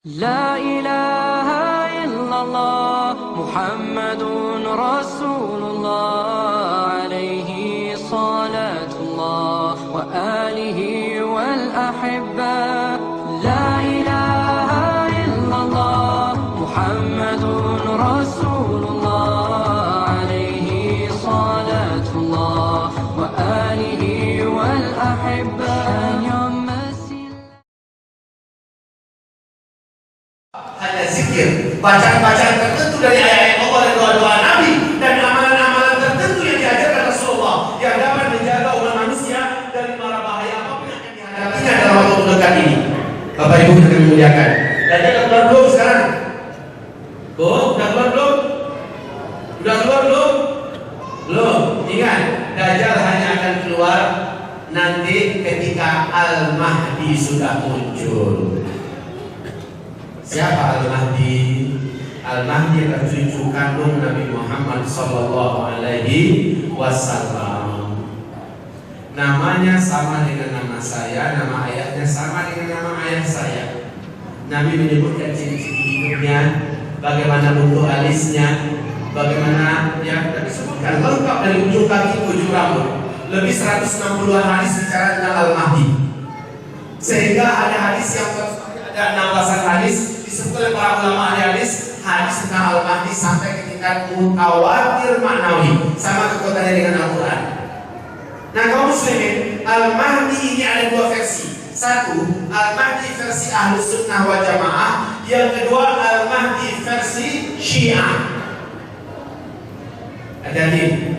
لا إله إلا الله محمد رسول الله عليه صلاة الله وآله والأحبة لا إله إلا الله محمد رسول الله عليه صلاة الله وآله والأحبة hanya zikir, bacaan-bacaan tertentu dari ayat Allah dan doa-doa Nabi dan amalan-amalan tertentu yang diajarkan Rasulullah yang dapat menjaga umat manusia dari mara bahaya apapun yang akan dihadapinya dalam waktu dekat ini. Bapak Ibu yang dimuliakan. Dan udah keluar belum sekarang? Bu, udah keluar belum? Udah keluar belum? Belum. Ingat, Dajjal hanya akan keluar nanti ketika Al-Mahdi sudah muncul. Siapa Al-Mahdi? Al-Mahdi adalah cucu kandung Nabi Muhammad sallallahu alaihi wasallam. Namanya sama dengan nama saya, nama ayahnya sama dengan nama ayah saya. Nabi menyebutkan ciri-ciri hidupnya, bagaimana bentuk alisnya, bagaimana yang disebutkan lengkap dari ujung kaki ke ujung rambut. Lebih 160 hadis bicara tentang Al-Mahdi. Sehingga ada hadis yang ada 16 hadis disebut oleh para ulama hadis tentang Al-Mahdi sampai ke tingkat mutawatir maknawi, sama kekuatannya dengan Al-Quran. Nah kaum muslimin, Al-Mahdi ini ada dua versi. Satu, Al-Mahdi versi Ahlus Sunnah wal Jamaah. Yang kedua, Al-Mahdi versi Syiah. Hati-hati,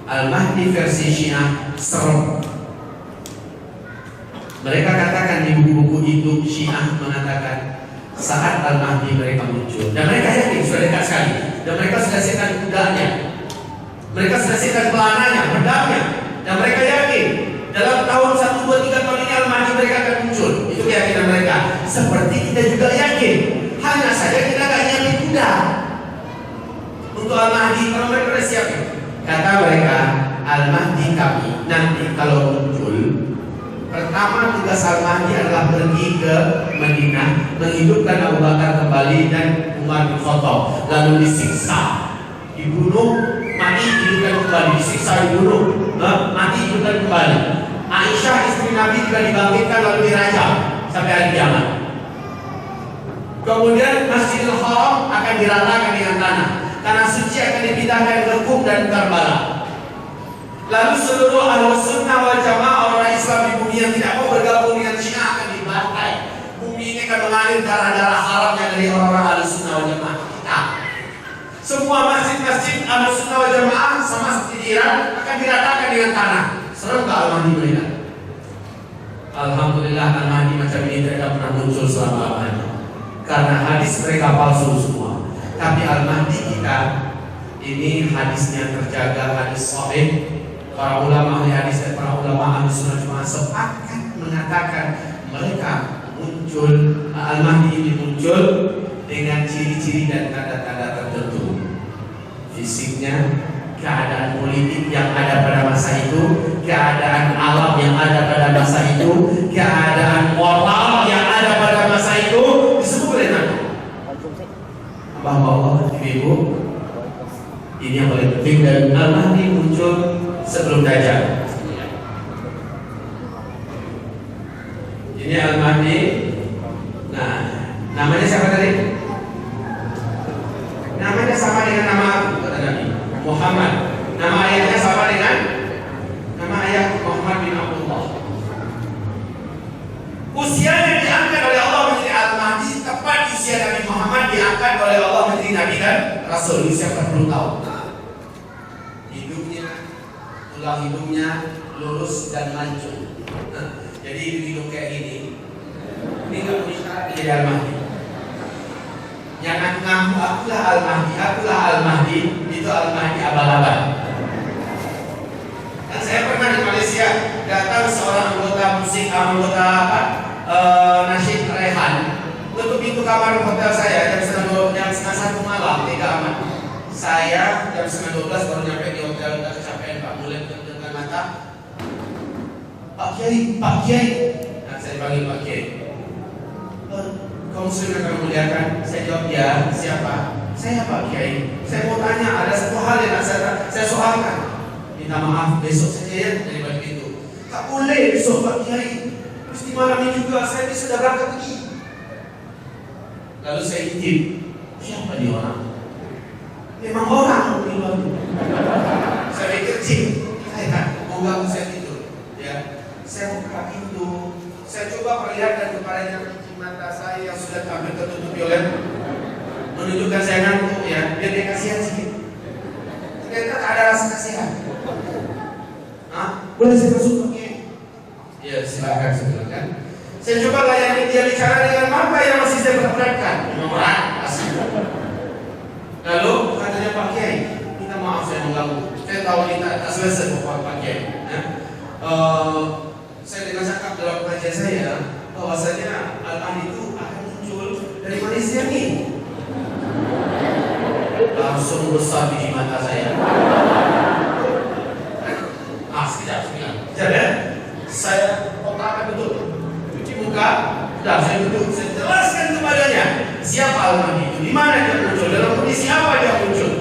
Al-Mahdi versi Syiah serem. Mereka katakan di buku-buku hidup Syiah mengatakan saat Al-Mahdi mereka muncul, dan mereka yakin sudah dekat sekali, dan mereka sudah siapkan kudanya, mereka sudah siapkan pelananya, pedangnya, dan mereka yakin dalam tahun 1, 2, 3 tahun ini Al-Mahdi mereka akan muncul. Itu keyakinan mereka. Seperti kita juga yakin, hanya saja kita gak nyiapin kuda untuk Al-Mahdi. Kalau mereka sudah siapin, kata mereka, Al-Mahdi kami nanti kalau muncul, pertama tugas Al-Mahdi adalah pergi ke Madinah, menghidupkan Abu Bakar kembali dan Umar bin Khattab, lalu disiksa, dibunuh, mati, hidupkan kembali, disiksa, dibunuh, mati, hidupkan kembali. Aisyah istri Nabi juga dibangkitkan lalu dirajam sampai hari kiamat. Kemudian Masjidil Haram akan diratakan dengan tanah suci akan dipindahkan ke Qum dan Karbala. Lalu seluruh Ahlus Sunnah wal Jamaah, orang Islam di bumi yang tidak mau bergabung dengan Syiah akan dibantai. Bumi ini akan mengalir darah-darah haramnya dari orang-orang Ahlus Sunnah wal Jamaah kita. Semua masjid-masjid Ahlus Sunnah wal Jamaah sama seperti di Iran akan diratakan dengan tanah. Serem tak Al-Mahdi mereka? Alhamdulillah Al-Mahdi macam ini tidak pernah muncul selama-lamanya, karena hadis mereka palsu semua. Tapi Al-Mahdi kita ini hadisnya terjaga, hadis sahih. Para ulama ahli hadis dan para ulama ahli sunnah jamaah sepakat mengatakan mereka muncul, Al-Mahdi ini muncul dengan ciri-ciri dan tanda-tanda tertentu. Fisiknya, keadaan politik yang ada pada masa itu, keadaan alam yang ada pada masa itu, keadaan moral yang ada pada masa itu, disebut oleh Nabi. Hamba Allah, ibu, ini yang paling penting. Dan Al-Mahdi muncul sebelum Dajjal. Ini Al-Mahdi. Nah, namanya siapa tadi? Namanya sama dengan nama aku, kata Nabi Muhammad. Nama ayahnya sama dengan nama ayah Muhammad bin Abdullah. Usianya diangkat oleh Allah menjadi Al-Mahdi tepat di usia Nabi Muhammad diangkat oleh Allah menjadi Nabi dan Rasul, usia 40 tahun. Hidupnya lurus dan mancung. Jadi hidup kayak gini, ini nggak punya syarat menjadi Al-Mahdi. Yang ngaku akulah Al-Mahdi, itu Al-Mahdi abal-abal. Dan saya pernah di Malaysia datang seorang anggota nasyid Rehan untuk pintu kamar hotel saya jam setengah 1 malam, tega amat. Saya jam setengah 12 baru nyampe di hotel, udah kecapean Pak, mulai dengan mata. Pak Kiai, nah saya panggil Pak Kiai. kaum muslimin akan memuliakan? Saya jawab, ya. Siapa? Saya Pak Kiai. Saya mau tanya, ada satu hal yang saya soalkan. Minta maaf, besok saja ya daripada itu. Tak boleh besok Pak Kiai. Mesti malam ini juga, saya ini sudah berangkat pergi. Lalu saya intip, siapa dia orang? Memang orang di luar itu. Saya pikir cing, saya kan mau ganggu saya tidur. Ya, saya buka pintu. Saya coba perlihatkan kepadanya biji mata saya yang sudah hampir tertutup violet, menunjukkan saya ngantuk ya, biar dia kasihan sedikit. Ternyata tak ada rasa kasihan. Boleh saya masuk pakai? Ya silakan, silakan. Saya coba layani dia bicara dengan mata yang masih saya perhatikan. Memang berat, asli. Lalu katanya Pak Kiai, minta maaf saya mengganggu. Saya tahu ini tak selesai Pak Kiai. Saya dengan cakap dalam pengajian saya bahwasanya Al-Mahdi itu akan muncul dari Malaysia nih. Langsung besar di mata saya. Sekejap ya. Saya otakkan betul. Cuci muka, sudah saya duduk. Saya jelaskan kepadanya siapa Al-Mahdi itu, di mana dia muncul, dalam kondisi apa dia muncul,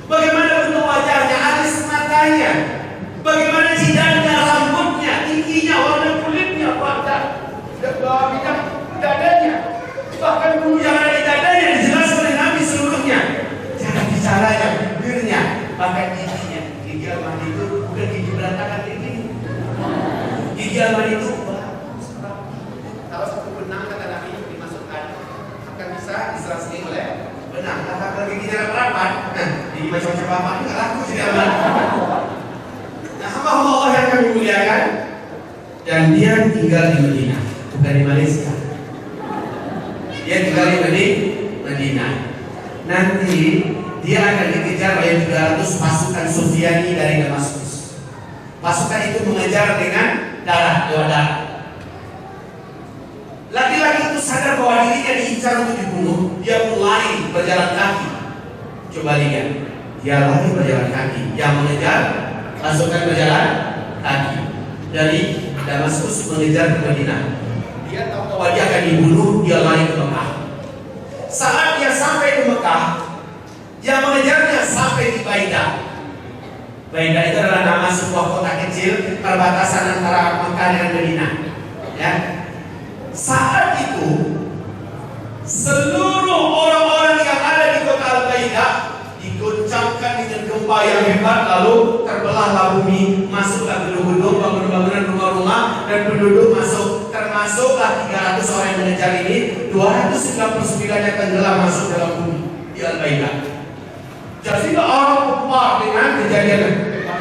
bagaimana bentuk wajahnya, alis matanya, bagaimana jidatnya, rambutnya, tingginya, warna kulitnya, bidang dadanya, bahkan bulu yang ada di dadanya dijelaskan oleh Nabi seluruhnya, cara bicaranya, bibirnya, bahkan giginya. Gigi Al-Mahdi itu bukan gigi berantakan gigi. Gigi Al-Mahdi itu kalau satu benang kata Nabi dimasukkan akan bisa diserang oleh benang. Kalau giginya rapat, gigi macam-macam apa ini nggak laku jadi Al-Mahdi. Nah, hamba Allah yang kami muliakan, dan dia tinggal di Medina, bukan di Malaysia. Dia tinggal di Medina. Nanti dia akan dikejar oleh 300 pasukan Sufyani dari Damaskus. Pasukan itu mengejar dengan lewat darat. Laki-laki itu sadar bahwa dirinya diincar untuk dibunuh. Dia mulai berjalan kaki. Coba lihat, dia lagi berjalan kaki. Yang mengejar pasukan berjalan kaki dari Damaskus mengejar ke Madinah. Dia tahu bahwa dia akan dibunuh. Dia lari ke Mekah. Saat dia sampai ke Mekah, yang mengejarnya sampai di Baidah. Baidah itu adalah nama sebuah kota kecil perbatasan antara Mekah dengan Madinah. Ya. Saat itu seluruh orang-orang yang ada di kota Al-Baidah digoncangkan dengan gempa yang hebat, lalu terbelahlah bumi, masuklah gedung-gedung, bangunan-bangunan, rumah-rumah, dan penduduk masuk. Termasuklah 300 orang yang mengejar ini, 299-nya tenggelam masuk dalam bumi di Al-Baidah. Jadi orang kepar dengan kejadian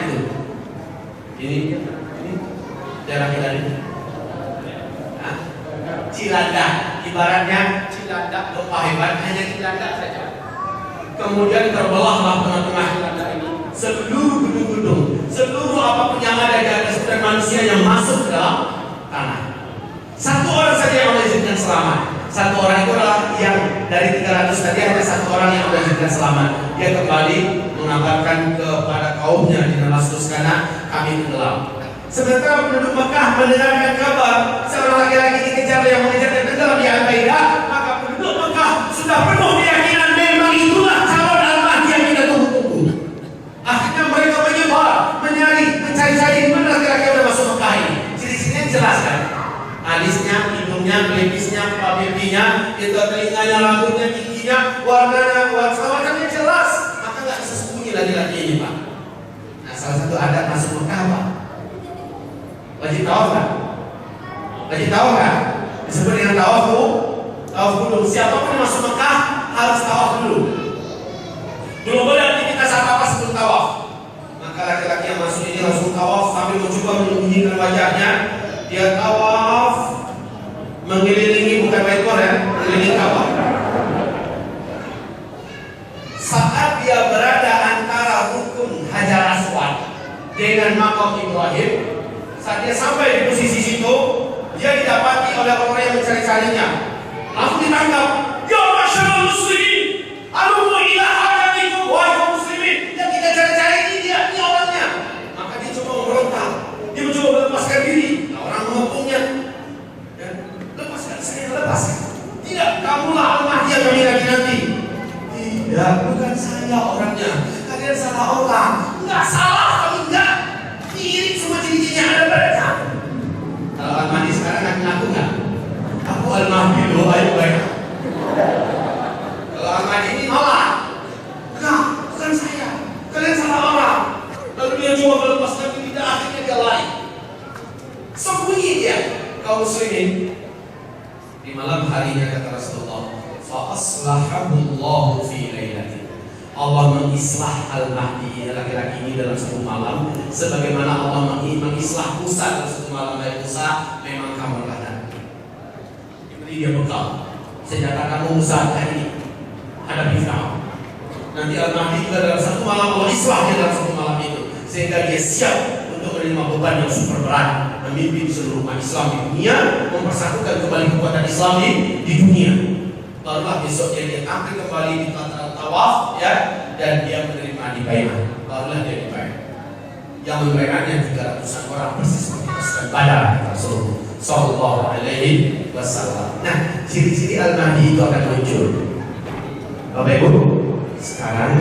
itu. Ini daerah kita ini. Cilandak, ibaratnya Cilandak gempa hebat, hanya Cilandak saja. Kemudian terbelahlah tengah-tengah Cilandak ini. Seluruh gedung-gedung, seluruh apapun yang ada di atas dan manusia yang masuk ke dalam tanah. Satu orang saja yang Allah izinkan selamat. Satu orang itu adalah yang dari 300 tadi, hanya satu orang yang Allah izinkan selamat. Dia kembali mengabarkan kepada kaumnya di Damaskus, karena kami tenggelam. Sementara penduduk Mekah mendengarkan kabar seorang laki-laki dikejar yang mengejar dan tenggelam di Al-Baidah, maka penduduk Mekah sudah penuh keyakinan memang itulah calon Al-Mahdi yang kita tunggu-tunggu. Akhirnya mereka menyebar, mencari-cari di mana laki-laki yang sudah masuk Mekah ini. Ciri-cirinya jelas kan? Alisnya, hidungnya, pelipisnya, pipinya, itu telinganya, rambutnya, giginya, warnanya, warna-warnanya jelas. Maka nggak bisa sembunyi laki-laki ini, Pak. Nah, salah satu adat masuk Mekah, Pak, wajib tawaf kan? Wajib tawaf kan? Disebut dengan tawaf dulu. Siapapun yang masuk Mekah harus tawaf dulu. Belum boleh aktivitas apa-apa sebelum tawaf. Maka laki-laki yang masuk ini langsung tawaf sambil mencoba menyembunyikan wajahnya. Dia tawaf mengelilingi, bukan ekor ya, mengelilingi Ka'bah. Saat dia berada antara rukun Hajar Aswad dengan makam Ibrahim, saat dia sampai di posisi situ, dia didapati oleh orang yang mencari-carinya. Langsung ditangkap. Ya masyarakat muslimin, alumu ila hajatikum, wahai muslimin, yang kita cari-cari ini dia, ini orangnya. Maka dia coba memberontak, dia mencoba melepaskan diri. Orang mengepungnya, lepaskan saya, lepaskan. Tidak, Enggak, bukan saya orangnya. Kalian salah orang. Enggak salah, kamu enggak. Mirip semua ciri-cirinya ada pada kamu. Kalau Al-Mahdi sekarang ngaku enggak? Aku Al-Mahdi loh, ayo baik. Kalau Al-Mahdi ini nolak. Enggak, bukan saya. Kalian salah orang. Lalu dia coba melepaskan diri, dan akhirnya dia lari. Sembunyi dia. Kaum muslimin, di malam harinya kata Rasulullah, fa aslahahu Allah fi lailatin. Allah mengislah Al-Mahdi laki-laki ini dalam satu malam, sebagaimana Allah mengislah Musa dalam satu malam. Dari Musa, memang kamu ladang. Diberi dia bekal. Senjata kamu Musa hari ini hadapi Firaun. Nanti Al-Mahdi juga dalam satu malam Allah islah dia dalam satu malam itu, sehingga dia siap untuk menerima beban yang super berat, memimpin seluruh umat Islam di dunia, mempersatukan kembali kekuatan Islam di dunia. Barulah besoknya dia tampil kembali di tawaf, ya, dan dia menerima dibaiat. Barulah dia dibaiat. Yang membaiatnya 300-an orang, persis seperti pasukan Badar Rasulullah Sallallahu Alaihi Wasallam. Nah, ciri-ciri Al-Mahdi itu akan muncul. Bapak Ibu, sekarang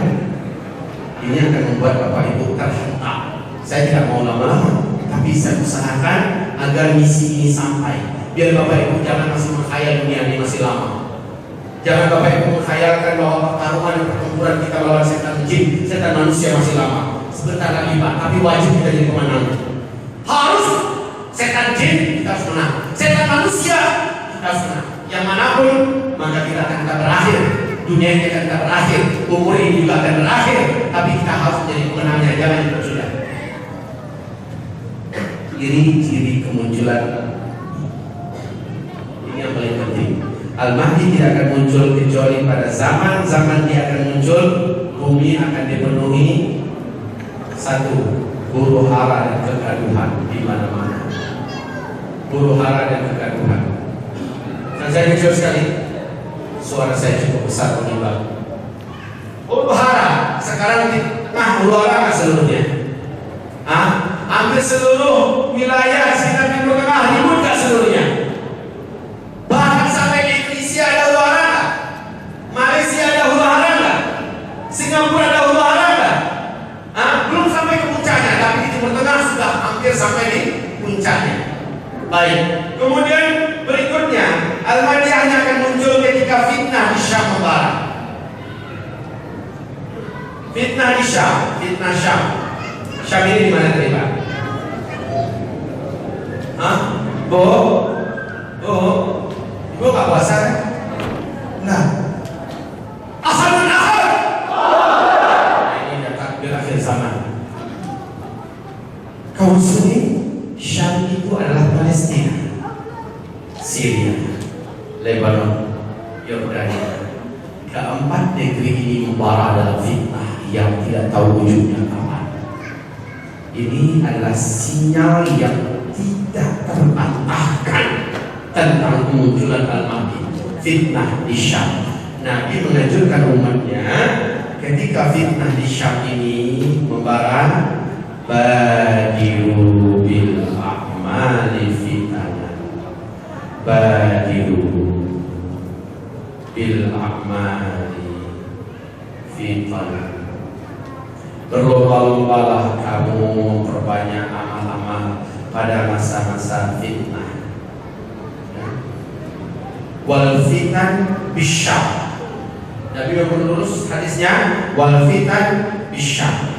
ini akan membuat Bapak Ibu terhentak. Saya tidak mau lama-lama, tapi saya usahakan agar misi ini sampai. Biar Bapak Ibu jangan masih menghayal dunia ini masih lama. Jangan Bapak Ibu menghayalkan bahwa pertarungan dan pertempuran kita melawan setan jin, setan manusia masih lama. Sebentar lagi Pak, tapi wajib kita jadi pemenang. Harus setan jin kita harus menang, setan manusia kita harus menang. Yang manapun, maka kita akan berakhir. Dunia ini akan berakhir, umur ini juga akan berakhir. Tapi kita harus menjadi pemenangnya, jangan dipersudah. Ini ciri kemunculan. Ini yang paling penting. Al-Mahdi tidak akan muncul kecuali pada zaman dia akan muncul, bumi akan dipenuhi satu, huru hara dan kegaduhan di mana-mana. Huru hara dan kegaduhan. Dan saya jujur sekali, suara saya cukup besar menimbang. Huru hara sekarang di tengah huru hara seluruhnya. Hampir seluruh wilayah sekitar Timur Tengah ribut gak seluruhnya. Bahkan sampai di Indonesia ada huru hara gak? Malaysia ada huru hara gak? Singapura ada huru hara gak? Belum sampai ke puncaknya, tapi di Timur Tengah sudah hampir sampai di puncaknya. Baik, kemudian berikutnya Al-Mahdi hanya akan muncul ketika fitnah di Syam Barat. Fitnah di Syam, fitnah Syam. Syam ini di mana tadi Pak? Ibu gak puasa kan? Nah, asal dan akhir. Ini udah takbir akhir zaman. Kaum Sunni, Syam itu adalah Palestina, Syria, Lebanon, Yordania. Keempat negeri ini membara dalam fitnah yang tidak tahu wujudnya kapan. Ini adalah sinyal yang tidak terbantahkan tentang kemunculan Al-Mahdi, fitnah di Syam. Nabi menganjurkan umatnya ketika fitnah di Syam ini membara, badiru bil a'mali fitnah, badiru bil a'mali fitnah. Berlomba-lombalah kamu perbanyak amal-amal pada masa-masa fitnah. Wal fitan bisyam. Nabi lurus hadisnya, wal fitan bisyam.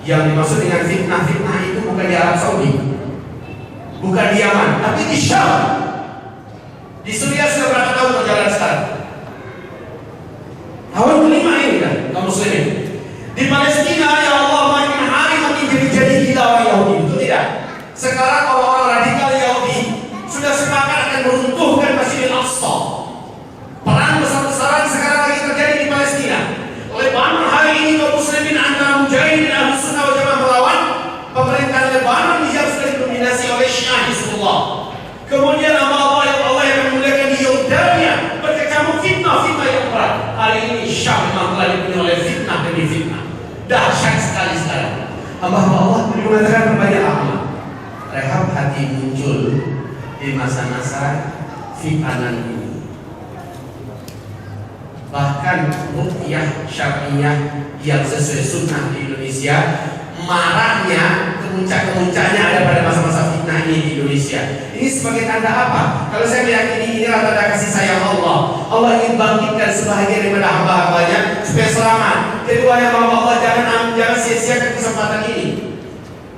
Yang dimaksud dengan fitnah itu bukan di Arab Saudi, bukan di Yaman, tapi di Syam. Di Suriah sudah berapa tahun berjalan sekarang? Tahun kelima ini kan, kaum muslimin. Di Palestina, ya Allah, makin hari makin jadi gila orang Yahudi, itu tidak. Sekarang orang-orang radikal Yahudi sudah sepakat akan meruntuhkan Masjidil Aqsa. Perang besar-besaran sekarang lagi terjadi di Palestina. Lebanon hari ini kaum muslimin antara Mujahidin dan Ahlus Sunnah wal Jamaah melawan pemerintahan Lebanon yang sudah didominasi oleh Syiah Hizbullah. Kemudian Allah yang memuliakan di Yordania berkecamuk fitnah yang berat. Hari ini Syam memang telah dipenuhi oleh fitnah demi fitnah. Dahsyat sekali sekarang. Hamba Allah mengatakan berbanyak amal. Rehab hati muncul di masa-masa fitnah ini. bahkan ruqyah syar'iyah yang sesuai sunnah di Indonesia maraknya, kemuncak-kemuncaknya ada pada masa-masa fitnah ini di Indonesia. Ini sebagai tanda apa? Kalau saya meyakini ini adalah tanda kasih sayang Allah. Allah ingin bangkitkan sebahagian daripada hamba-hambanya supaya selamat. Jadi wahai hamba Allah, jangan sia-siakan kesempatan ini.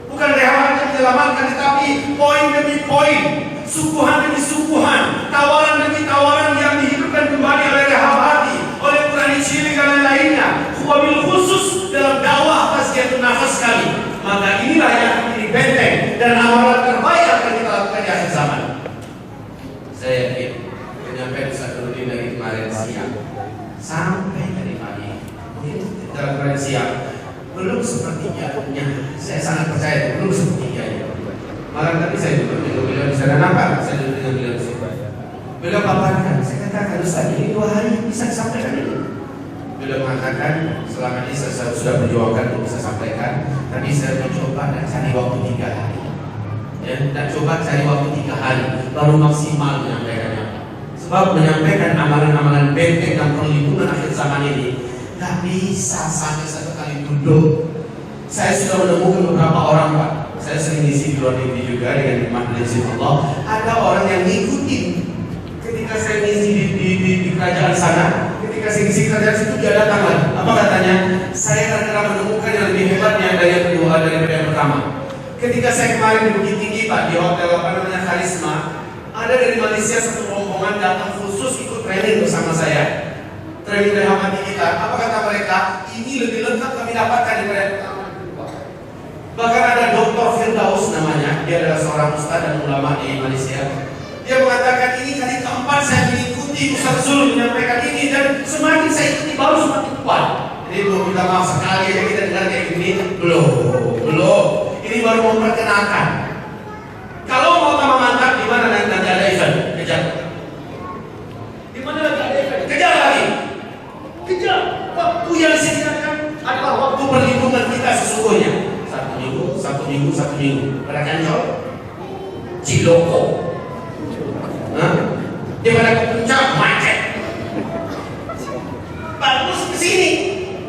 Bukan rehat yang menyelamatkan, tetapi poin demi poin, suguhan demi suguhan, tawaran demi tawaran yang dihidupkan kembali oleh rehat hati, oleh Quran Cilik dan lainnya. Wabil khusus dalam dakwah tazkiyatun nafas kali. Maka inilah yang akan menjadi benteng dan amalan terbaik akan kita lakukan di akhir zaman. Saya yakin penyampaian Ustaz Nurdin dari kemarin siang sampai tadi pagi, mungkin dalam kemarin siang belum sepertinya, saya sangat percaya belum sepertinya. Malam tadi saya juga dengan beliau di sana, nampak saya duduk dengan beliau di sana. Beliau paparkan, saya katakan Ustaz ini 2 hari bisa disampaikan ini. Beliau mengatakan selama ini saya sudah berjuangkan untuk bisa sampaikan, tapi saya mencoba dan cari waktu 3 hari. Ya, dan coba cari waktu 3 hari baru maksimal menyampaikannya. Sebab menyampaikan amalan-amalan benteng dan perlindungan akhir zaman ini tak bisa sampai 1 kali duduk. Saya sudah menemukan beberapa orang, Pak. Saya sering ngisi di luar negeri juga dengan majelis Allah. Ada orang yang ngikutin ketika saya ngisi di kerajaan sana. Ketika saya ngisi kerajaan situ dia datang lagi. Apa katanya? Saya kadang-kadang menemukan yang lebih hebatnya dari yang kedua daripada yang pertama. Ketika saya kemarin di Bukit Tinggi, Pak, di hotel apa namanya Karisma, ada dari Malaysia satu rombongan datang khusus ikut training bersama saya. Training dari hati kita. Apa kata mereka? Ini lebih lengkap kami dapatkan daripada yang pertama. Bahkan ada Dr. Firdaus namanya, dia adalah seorang ustaz dan ulama di Malaysia. Dia mengatakan ini kali keempat saya mengikuti Ustaz Zul menyampaikan ini, dan semakin saya ikuti baru semakin kuat. Jadi belum minta maaf sekali aja kita dengar kayak gini, belum. Ini baru memperkenalkan. Kalau mau tambah mantap, di mana nanti ada event? Kejar. Di mana lagi ada event? Kejar lagi. Kejar. Waktu yang disediakan adalah waktu perlindungan kita sesungguhnya. Satu minggu. Pada Ancol, Ciloko. Di mana ke puncak macet. Bagus ke sini.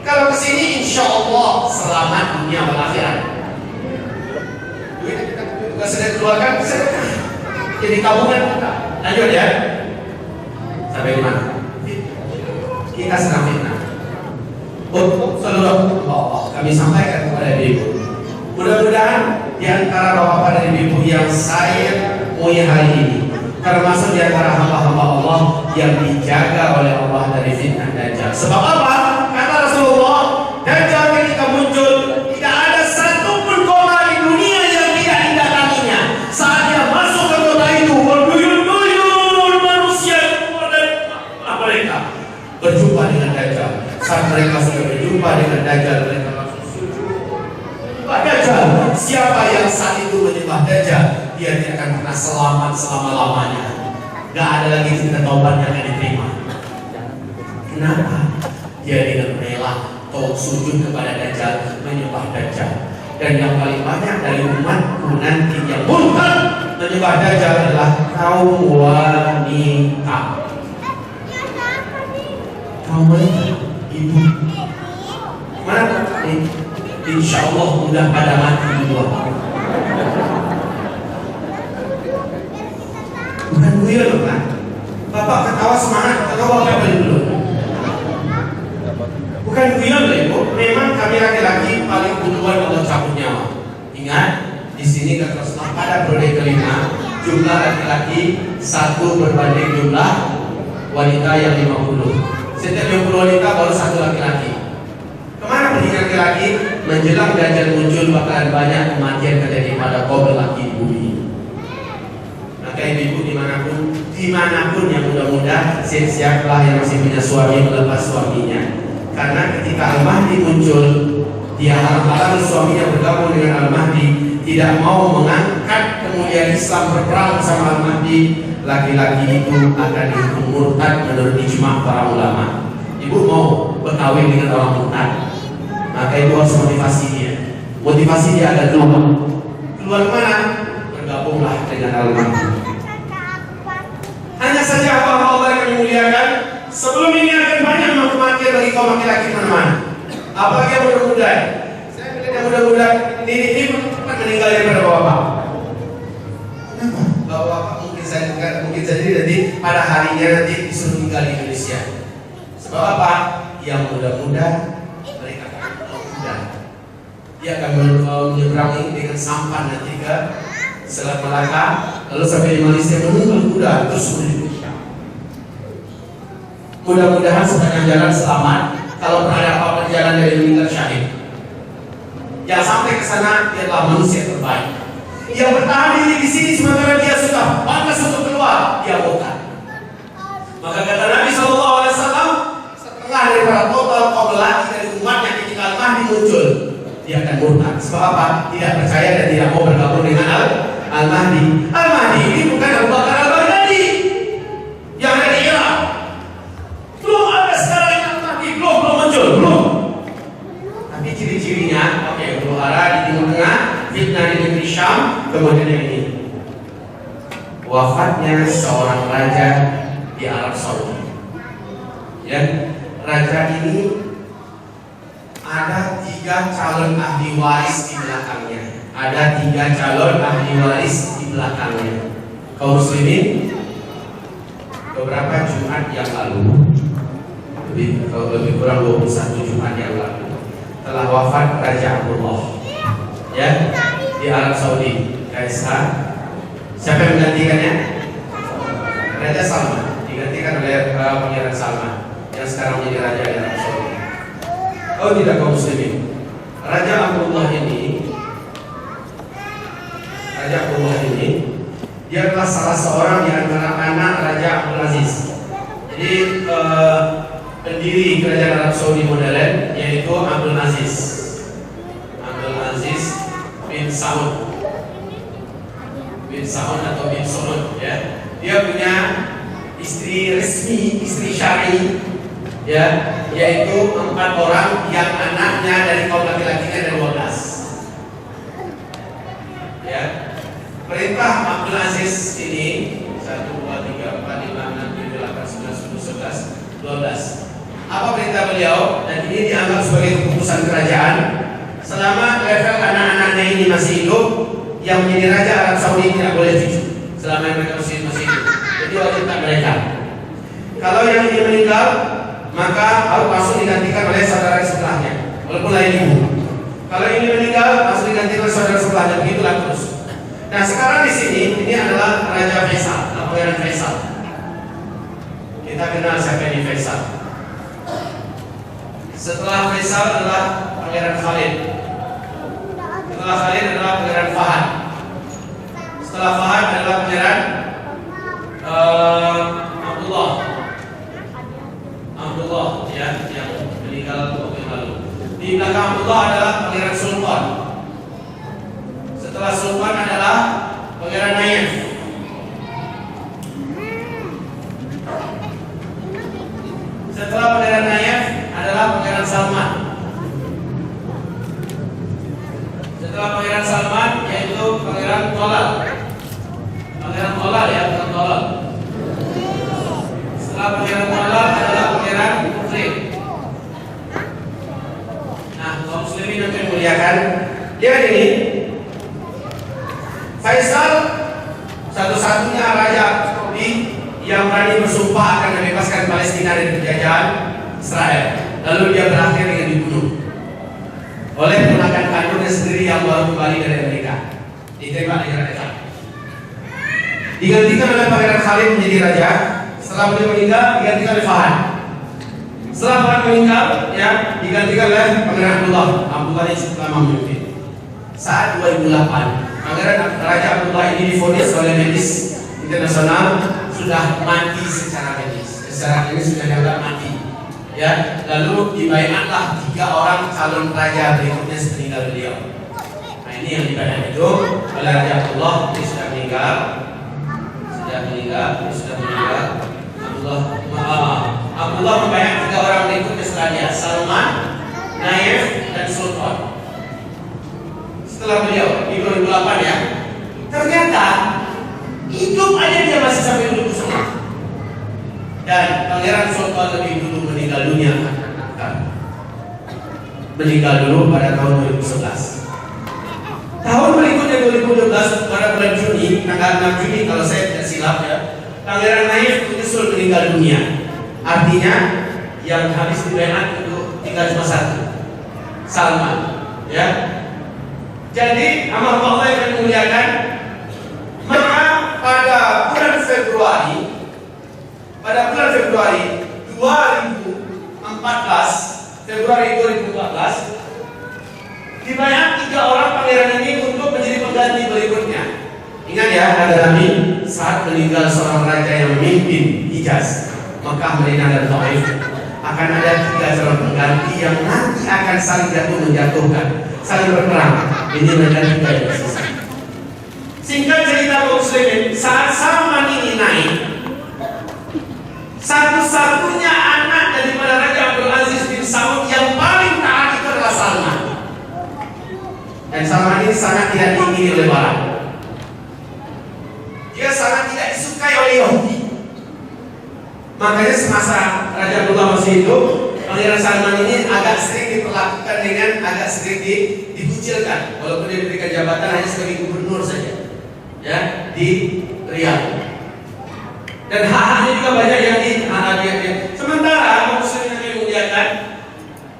Kalau ke sini insya Allah selamat dunia dan akhirat. Duit kita sudah keluarkan, sedekah. Jadi tabungan kita. Lanjut ya. Sampai mana? Kita sedang fitnah. Untuk seluruh Allah kami sampaikan kepada ibu. Mudah-mudahan di antara bapak-bapak dan ibu yang saya mulia hari ini termasuk di antara hamba-hamba Allah yang dijaga oleh Allah dari fitnah Dajjal. Sebab apa? Kata Rasulullah, Dajjal ketika muncul tidak ada satupun kota di dunia yang tidak didatanginya. Saat dia masuk ke kota itu, berduyun-duyun manusia keluar dari mereka berjumpa dengan Dajjal. Saat mereka sudah berjumpa dengan Dajjal, mereka langsung sujud. Dajjal, siapa yang saat itu menyembah Dajjal, dia tidak akan pernah selamat selama-lamanya. Gak ada lagi cerita taubat yang akan diterima. Kenapa? Dia dengan rela sujud kepada Dajjal, menyembah Dajjal. Dan yang paling banyak dari umatku nanti yang murtad menyembah Dajjal adalah kaum wanita. Kaum wanita, ibu. Mana ini? Insya Allah mudah pada mati dua. Bukan guyon loh kan? Bapak ketawa semangat, ketawa apa dulu? Bukan guyon loh ibu. Memang kami laki-laki paling duluan Allah cabut nyawa. Ingat, di sini kata Rasulullah pada periode kelima jumlah laki-laki 1 berbanding jumlah wanita yang 50. Setiap 50 wanita baru 1 laki-laki. Kemana pergi laki-laki? Menjelang Dajjal muncul bakalan banyak kematian terjadi pada kaum lelaki bumi. Maka ibu dimanapun yang muda-muda, siap-siaplah yang masih punya suami melepas suaminya. Karena ketika Al-Mahdi muncul, dia halang-halang suaminya bergabung dengan Al-Mahdi, tidak mau mengangkat kemuliaan Islam berperang bersama Al-Mahdi, laki-laki itu akan dihukum murtad menurut ijma' para ulama. Ibu mau berkawin dengan orang murtad, maka ibu harus motivasi dia. Motivasi dia ada 2. Keluar mana? Bergabunglah dengan Al-Mahdi. Hanya saja apa Allah yang dimuliakan, sebelum ini akan banyak bagi kaum laki-laki mana-mana. Apalagi yang muda-muda. Saya melihat yang muda-muda ini cepat meninggal daripada bapak. Kenapa? Bapak mungkin saja nanti pada harinya nanti disuruh tinggal di Indonesia. Sebab apa? Yang muda-muda mereka akan muda. Dia akan menyeberangi dengan sampan nanti ke Selat Malaka, lalu sampai di Malaysia menunggu kuda terus menuju Syam. Mudah-mudahan sepanjang jalan selamat. Kalau pernah ada apa-apa jalan dari meninggal syahid. Yang sampai ke sana dia adalah manusia terbaik. Yang bertahan diri di sini sementara dia sudah pantas untuk keluar, dia bukan. Maka kata Nabi SAW, setengah daripada total kaum lelaki dari umatnya ketika Al-Mahdi muncul, dia akan murtad. Sebab apa? Tidak percaya dan tidak mau bergabung dengan Al-Mahdi. Al-Mahdi ini bukan Abu Bakar Al-Baghdadi yang ada di Irak. Belum ada sekarang Al-Mahdi, belum muncul, belum. Tapi ciri-cirinya, belum ada di Timur Tengah, fitnah di negeri Syam, kemudian ini wafatnya seorang raja di Arab Saudi. Ya, raja ini ada 3 calon ahli waris di belakangnya. Ada 3 calon ahli waris di belakangnya. Kaum muslimin, beberapa Jumat yang lalu, lebih kurang 21 Jumat yang lalu, telah wafat Raja Abdullah, ya, di Arab Saudi. Kaisar. Siapa yang menggantikannya? Raja Salman, digantikan oleh Pangeran Salman yang sekarang menjadi raja di Arab Saudi. Oh tidak, kaum muslimin, Raja Abdullah ini dia adalah salah seorang di antara anak Raja Abdul Aziz. Jadi pendiri kerajaan Arab Saudi modern yaitu Abdul Aziz bin Saud atau bin Saud, ya. Dia punya istri resmi, istri syar'i, ya, yaitu 4 orang yang anaknya dari kaum laki-lakinya ada 12. Ya. Perintah Abdul Aziz ini 1, 2, 3, 4, 5, 6, 7, 8, 9, 10, 11, 12. Apa perintah beliau? Dan ini dianggap sebagai keputusan kerajaan. Selama level anak-anaknya ini masih hidup, yang menjadi raja Arab Saudi tidak boleh cucu selama mereka masih hidup. Jadi wajib tak mereka. Kalau yang ini meninggal, maka harus langsung digantikan oleh saudara sebelahnya, walaupun lain ibu. Kalau ini meninggal, langsung digantikan oleh saudara sebelahnya. Begitulah terus. Nah sekarang di sini ini adalah Raja Faisal, Pangeran Faisal. Kita kenal siapa ini Faisal. Setelah Faisal adalah Pangeran Khalid. Setelah Khalid adalah Pangeran Fahad. Setelah Fahad adalah Pangeran Abdullah, ya, yang meninggal waktu yang lalu. Di belakang Abdullah adalah Pangeran Sultan. Setelah Sultan adalah Pangeran Nayef. Setelah Pangeran Nayef adalah Pangeran Salman. Setelah Pangeran Salman yaitu Pangeran Tolal. Pangeran Tolal, ya, bukan Tolal. Setelah Pangeran Tolal adalah Pangeran Kufri. Nah, kaum muslimin yang dimuliakan, lihat ini. Faisal satu-satunya raja Saudi yang berani bersumpah akan membebaskan Palestina dari penjajahan Israel. Lalu dia berakhir dengan dibunuh oleh ponakan kandungnya sendiri yang baru kembali dari Amerika. Ditembak di Irak. Digantikan oleh Pangeran Khalid menjadi raja. Setelah beliau meninggal, digantikan oleh Fahad. Setelah Fahad meninggal, ya, digantikan oleh Pangeran Abdullah. Abdullah yang cukup lama memimpin. Saat 2008, Pangeran Raja Abdullah ini divonis oleh medis internasional sudah mati secara medis. Secara klinis sudah dianggap mati. Ya, lalu dibaiatlah 3 orang calon raja berikutnya sepeninggal beliau. Nah ini yang dibaiat itu oleh Raja Abdullah, ini sudah meninggal. Abdullah membaiat 3 orang berikutnya setelah dia, Salman, Nayef, dan Sultan. Setelah beliau di 2008, ya, ternyata hidup aja dia masih sampai dulu semua. Dan Pangeran Sultan lebih dulu meninggal dunia meninggal dulu pada tahun 2011. Tahun berikutnya 2012 pada bulan Juni, tanggal 6 Juni kalau saya tidak silap ya, Pangeran Naif menyusul meninggal dunia. Artinya yang habis dibaiat untuk tinggal cuma satu, Salman. Ya. Jadi amal Allah yang dimuliakan, maka pada bulan Februari 2014 dibayar 3 orang pangeran ini untuk menjadi pengganti berikutnya. Ingat ya, ada Nabi saat meninggal seorang raja yang memimpin Hijaz, Mekah, Madinah dan Taif, akan ada 3 calon pengganti yang nanti akan saling menjatuhkan, saling berperang. Ini mereka 3 yang tersisa. Singkat cerita kaum muslimin, saat Salman ini naik, satu-satunya anak daripada Raja Abdul Aziz bin Saud yang paling taat itu adalah Salman. Dan Salman ini sangat tidak diingini oleh Barat. Dia sangat tidak disukai oleh Yahudi. Makanya semasa Raja Abdullah masih hidup, Pangeran Salman ini agak sering diperlakukan dengan agak sedikit dikucilkan, walaupun dia diberikan jabatan hanya sebagai gubernur saja, ya, di Riyadh. Dan hak-haknya juga banyak yang sementara muslim yang dimuliakan,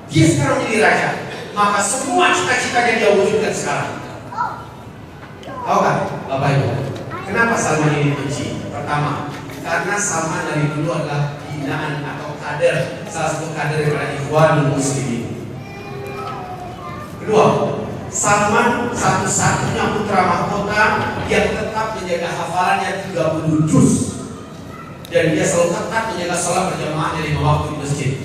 dia sekarang menjadi raja, maka semua cita-citanya dia wujudkan sekarang. Tahu kan, Bapak Ibu? Kenapa Salman ini dibenci? Pertama, karena Salman dari dulu adalah binaan atau kader, salah satu kader daripada Ikhwanul Muslimin. Kedua, Salman satu-satunya putra mahkota yang tetap menjaga hafalannya 30 juz, dan dia selalu tetap menjaga sholat berjamaah dari 5 waktu di masjid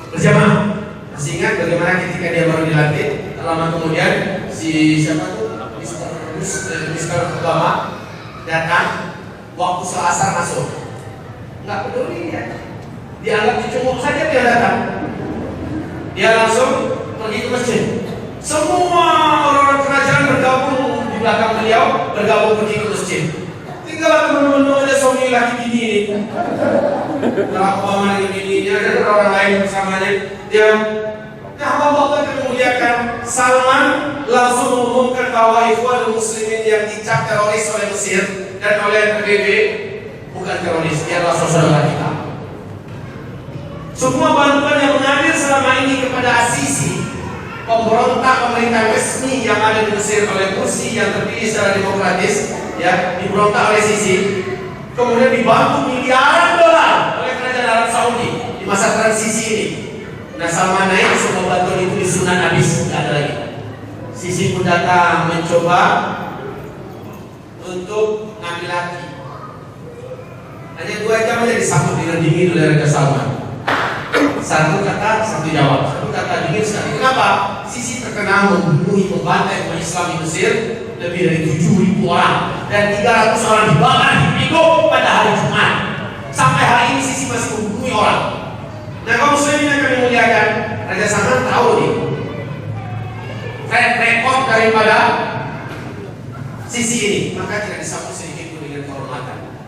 berjamaah. Masih ingat bagaimana ketika dia baru dilantik, lama kemudian si siapa tuh Mister Obama datang waktu selasar masuk, nggak peduli ya, dianggap dicungkuk saja dia datang, dia langsung pergi ke masjid. Semua orang-orang kerajaan bergabung di belakang beliau, bergabung pergi ke masjid. Tinggal teman-teman aja suami laki bini ini, kalau Obama dengan bininya dan orang lain bersamanya, dia Allah memuliakan. Salman langsung mengumumkan bahwa Ikhwanul Muslimin yang dicap teroris oleh Mesir dan oleh PBB bukan teroris, dia adalah saudara kita. Semua bantuan yang mengalir selama ini kepada Asisi, pemberontak pemerintah resmi yang ada di Mesir oleh Mursi yang terpilih secara demokratis, ya, diberontak oleh Sisi, kemudian dibantu miliaran dolar oleh kerajaan Arab Saudi di masa transisi ini. Nah, Salman naik, semua bantuan itu disunat habis, tidak ada lagi. Sisi pun datang mencoba untuk ngambil lagi. Hanya 2 jam saja disambut dengan dingin oleh Raja Salman. Satu kata, satu jawab. Satu kata dingin sekali. Kenapa? Sisi terkenal membunuh, membantai umat Islam di Mesir lebih dari 7.000 orang dan 300 orang dibakar di Pigo pada hari Jumat. Sampai hari ini Sisi masih membunuh orang. Nah, kaum muslimin yang kami muliakan, Raja Salman tahu nih track record daripada Sisi ini, maka tidak disambut sedikit pun dengan kehormatan.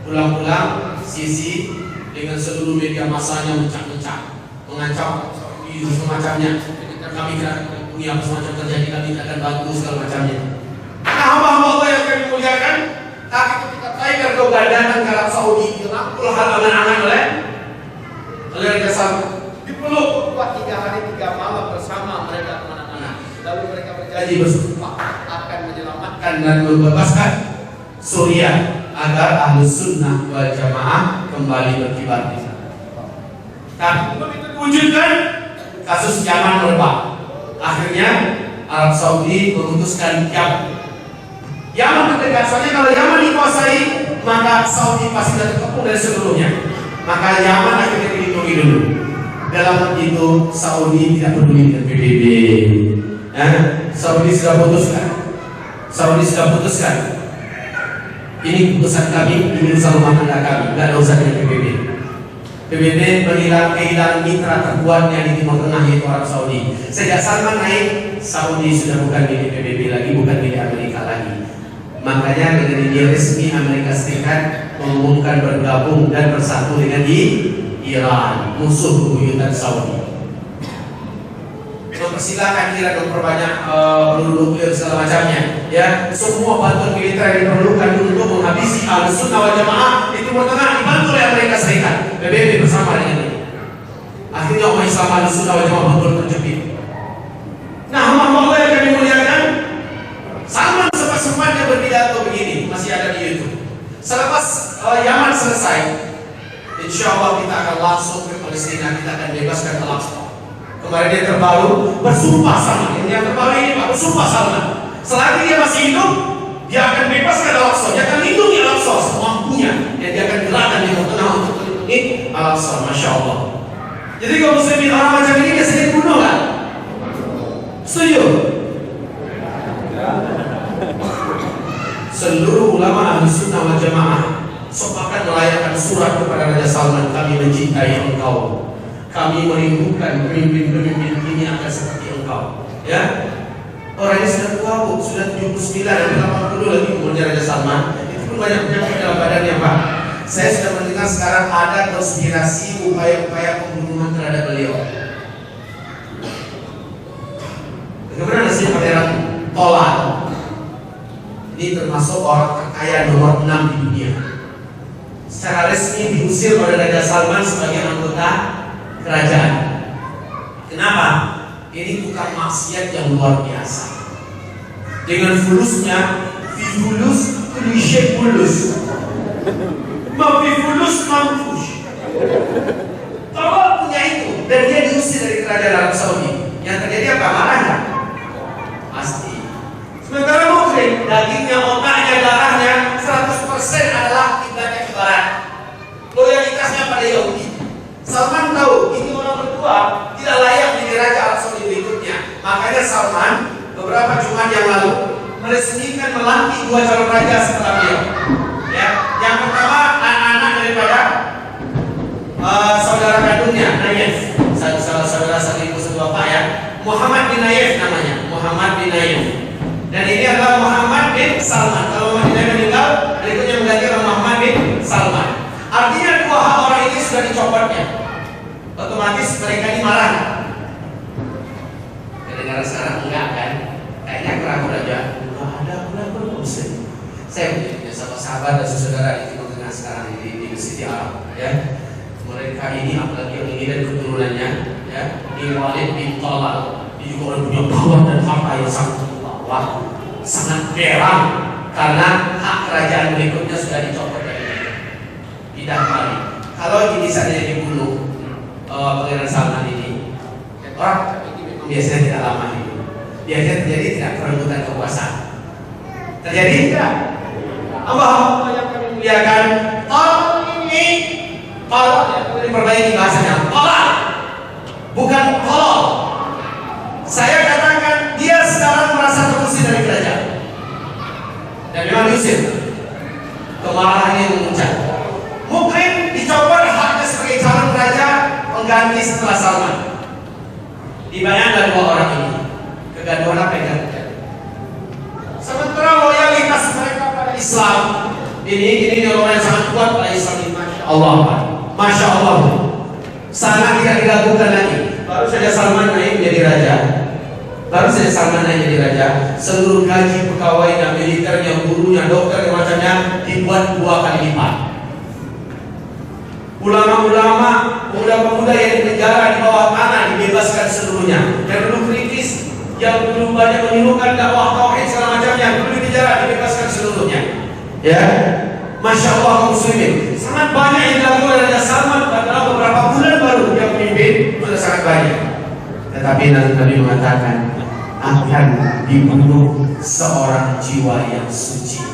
Pulang-pulang Sisi dengan seluruh media masanya mencak-mencak, mengancam semacamnya. Kami tidak akan punya apa semacam terjadi, kami tidak akan bantu segala macamnya. Nah, hamba-hamba Allah yang kami muliakan, tapi ketika Tiger Dogan datang ke Arab Saudi, dirangkul angan-angan oleh Raja Salman, dipeluk 3 hari 3 malam bersama mereka anak-anak. Lalu mereka berjanji bersumpah akan menyelamatkan dan membebaskan Suriah agar Ahlus Sunnah wal Jamaah kembali berkibar di sana. Tapi belum itu diwujudkan, kasus Yaman merebak. Akhirnya Arab Saudi memutuskan Yaman terdekat. Soalnya kalau Yaman dikuasai, maka Saudi pasti sudah terkepung dari seluruhnya. Maka Yaman akhirnya dilindungi dulu. Dalam itu Saudi tidak peduli dengan PBB. Saudi sudah putuskan. Ini keputusan kami, ini urusan rumah tangga kami, tidak ada urusan dengan PBB. PBB kehilangan mitra terkuatnya di Timur Tengah, yaitu Arab Saudi. Sejak Salman naik, Saudi sudah bukan milik PBB lagi, bukan milik Amerika lagi. Makanya dengan ini resmi Amerika Serikat mengumumkan bergabung dan bersatu dengan Iran, musuh bebuyutan Saudi. persilakan Iran memperbanyak penduduk segala macamnya. Ya, semua bantuan militer yang diperlukan untuk menghabisi Ahlussunnah wal Jamaah di Timur Tengah dibantu oleh Amerika Serikat. PBB bersama dengan ini. Akhirnya umat Islam Ahlussunnah wal Jamaah betul terjepit. Nah, hamba yang kami muliakan, Salman sempat-sempatnya berpidato begini, masih ada di YouTube. Selepas Yaman selesai, insya Allah kita akan langsung ke Palestina, kita akan bebaskan Al-Aqsa. Kemarin dia terbaru bersumpah Salman, ini yang terbaru ini Pak, bersumpah Salman. Selagi dia masih hidup, dia akan bebaskan Al-Aqsa, dia akan lindungi Al-Aqsa semampunya, dan dia akan gerakan di tengah untuk melindungi Al-Aqsa. Masya Allah. Jadi kalau muslimin orang macam ini biasanya dibunuh kan? Setuju? Seluruh ulama Ahlussunnah wal Jamaah sepakat melayangkan surat kepada Raja Salman, kami mencintai engkau, kami merindukan pemimpin-pemimpin ini akan seperti engkau. Ya, orangnya sudah tua, sudah 79 dan 80 lagi umurnya Raja Salman. Itu pun banyak penyakit dalam badannya Pak. Saya sudah mendengar sekarang ada konspirasi upaya-upaya pembunuhan terhadap beliau. Bagaimana nasib Pangeran Tolan? Ini termasuk orang terkaya nomor 6 di dunia. Secara resmi diusir oleh Raja Salman sebagai anggota kerajaan. Kenapa? Ini tukang maksiat yang luar biasa. Dengan fulusnya, fifulus, klise fulus, mafifulus mamfush. Kalau punya itu dan dia diusir dari kerajaan Arab Saudi, yang terjadi apa? Marahnya pasti. Sementara Mukrin, dagingnya, otaknya, darahnya 100% adalah kiblatnya ke barat. Loyalitasnya pada Yahudi. Salman tahu ini orang berdua tidak layak menjadi raja Arab Saudi berikutnya. Makanya Salman beberapa Jumat yang lalu meresmikan melantik 2 calon raja setelah beliau. Ya, yang pertama anak-anak daripada saudara kandungnya Nayef, saudara satu ibu satu bapak ya. Muhammad bin Nayef namanya, Muhammad bin Nayef. Dan ini adalah Muhammad bin Salman. Kalau Muhammad bin Nayef meninggal, berikutnya mengganti adalah Muhammad bin Salman. Artinya dua hak orang ini sudah dicopotnya. Otomatis mereka ini marah. Kedengaran sekarang enggak kan? Kayaknya kurang aja. Ada kurang muslim. Saya punya sahabat dan saudara di Timur Tengah sekarang di Masjid Arab, ya. Mereka ini apalagi yang ini dan keturunannya, ya. Di Walid bin Talal, dia juga orang punya power dan harta yang sangat berang karena hak kerajaan berikutnya sudah dicopot dari mereka. Tidak kembali. Kalau ini saja dibunuh Pangeran Salman ini, orang biasanya tidak lama hidup. Biasanya terjadi tidak perebutan kekuasaan. Terjadi tidak? Allah yang kami muliakan, tolong ini, tolong ya, diperbaiki bahasanya, tolong, bukan tolong. Saya katakan dia sekarang merasa terusir dari kerajaan dan memang diusir. Kemarahannya memuncak. Mukrin dicopot haknya sebagai calon raja pengganti setelah Salman. Dibayangkan dua orang ini, kegaduhan apa yang terjadi? Sementara loyalitas mereka pada Islam ini orang yang sangat kuat pada Islam ini, masya Allah, masya Allah, sangat tidak diragukan lagi. Baru saja Salman naik menjadi raja. Seluruh gaji pegawai dan militernya, gurunya, dokter, dan macamnya dibuat 2 kali lipat. Ulama-ulama, pemuda-pemuda yang di penjara di bawah tanah dibebaskan seluruhnya. Yang dulu kritis, yang dulu banyak menyuruhkan dakwah tauhid segala macamnya, dulu di penjara dibebaskan seluruhnya. Ya, masya Allah kaum muslimin, sangat banyak yang dilakukan oleh Raja Salman. Padahal beberapa bulan baru dia memimpin, sudah sangat banyak. Tetapi Nabi mengatakan akan dibunuh seorang jiwa yang suci.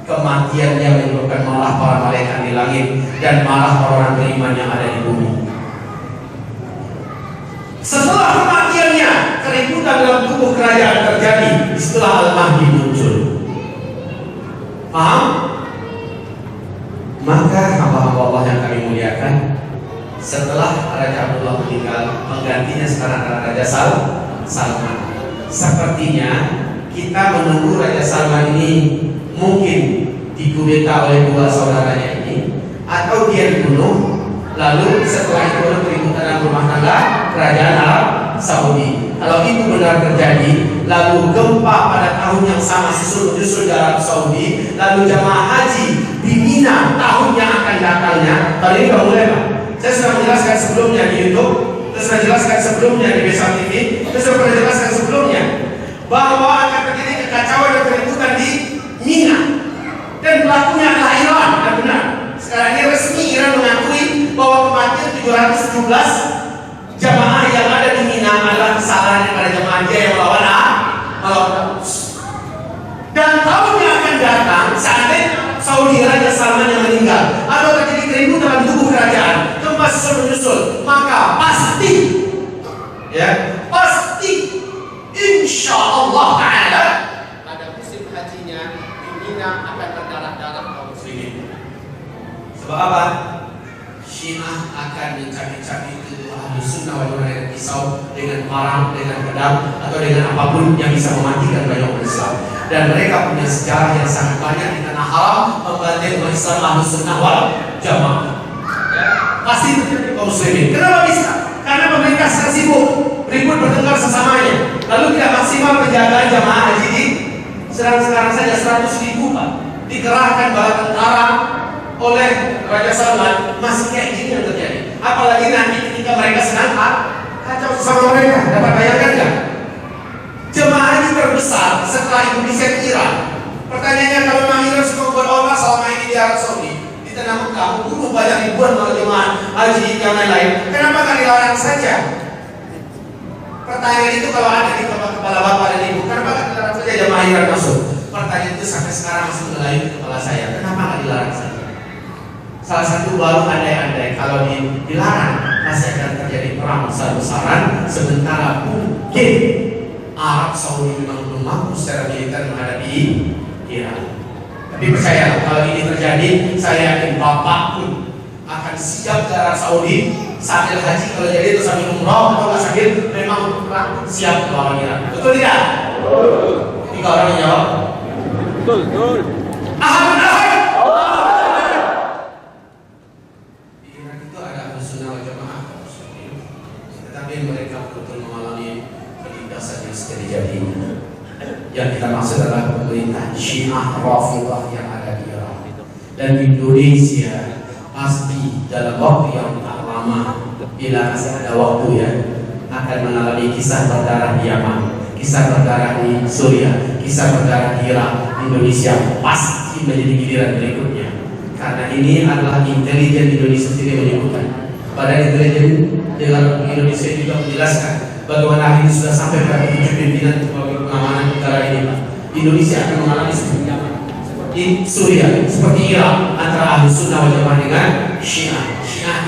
Kematian yang menyebabkan malah para malaikat di langit dan malah orang beriman yang ada di bumi. Setelah kematiannya, keributan dalam tubuh kerajaan terjadi. Setelah Al-Mahdi muncul. Paham? Maka hamba-hamba Allah yang kami muliakan, setelah Raja Abdullah meninggal, penggantinya sekarang adalah Raja Salman. Sepertinya kita menunggu Raja Salman ini mungkin dikudeta oleh 2 saudaranya ini, atau dia dibunuh, lalu setelah itu keributan dalam rumah tangga kerajaan Arab Saudi. Kalau itu benar terjadi, lalu gempa pada tahun yang sama susul di Arab Saudi, lalu jamaah haji di Mina tahun yang akan datangnya. Tadi ini udah mulai, Pak. Saya sudah menjelaskan sebelumnya di YouTube, saya sudah jelaskan sebelumnya di Besar TV, saya sudah pernah jelaskan sebelumnya bahwa akan terjadi kekacauan dan keributan di Mina, dan pelakunya adalah Iran. Dan benar, sekarang ini resmi Iran mengakui bahwa kematian 717 jamaah yang ada di Mina adalah kesalahan daripada jamaah dia yang melawan Quds. Dan tahun yang akan datang, seandainya Saudi Raja Salman yang meninggal atau terjadi keributan dalam tubuh kerajaan, gempa susul menyusul, maka pasti, ya pasti, insya Allah Taala pada musim hajinya di Mina akan berdarah-darah kaum muslimin. Sebab apa? Syiah akan mencari-cari itu Ahlus Sunnah wal Jamaah pisau dengan parang, dengan pedang, atau dengan apapun yang bisa mematikan banyak umat Islam. Dan mereka punya sejarah yang sangat banyak di tanah haram membantai umat Islam Ahlus Sunnah wal Jamaah. Pasti terjadi kaum muslimin. Kenapa bisa? Karena pemerintah sedang sibuk ribut bertengkar sesamanya, lalu tidak maksimal penjagaan jamaah haji di sekarang saja 100.000 Pak dikerahkan bala tentara oleh Raja Salman, masih kayak gini yang terjadi. Apalagi nanti ketika mereka sedang kacau sama mereka. Dapat bayangkan nggak? Jemaah haji terbesar setelah Indonesia di Iran. Pertanyaannya, kalau memang Iran suka buat orang selama ini di Arab Saudi, di tanah Mekah, bunuh banyak ribuan orang jemaah haji yang lain-lain, kenapa nggak dilarang saja? Pertanyaan itu kalau ada di kepala bapak dan ibu, kenapa nggak dilarang saja jemaah Iran masuk? Pertanyaan itu sampai sekarang masih mengelayu di kepala saya. Kenapa nggak dilarang saja? Salah satu baru andai-andai kalau dilarang pasti akan terjadi perang besar-besaran, sementara mungkin Arab Saudi memang belum mampu secara militer menghadapi Iran. Tapi percaya kalau ini terjadi, saya yakin bapak pun akan siap ke Arab Saudi sambil haji kalau jadi, itu sambil umroh atau nggak sambil memang perang siap melawan Iran. Betul tidak? Tiga orang yang jawab. Betul. Ahad. Mereka betul mengalami penindasan yang terjadi. Yang kita maksud adalah pemerintah Syiah Rafidhah yang ada di Iran. Dan Indonesia pasti dalam waktu yang tak lama, bila masih ada waktu ya, akan mengalami kisah berdarah di Yaman, kisah berdarah di Suriah, kisah berdarah di Irak. Indonesia pasti menjadi giliran berikutnya. Karena ini adalah intelijen Indonesia sendiri menyebutkan. Pada intelijen dalam Indonesia juga menjelaskan bagaimana ini sudah sampai pada 7 pimpinan pengamanan negara ini. Indonesia akan mengalami seperti Yaman, seperti Suriah, seperti Irak, antara Ahlus Sunnah wal Jamaah dengan Syiah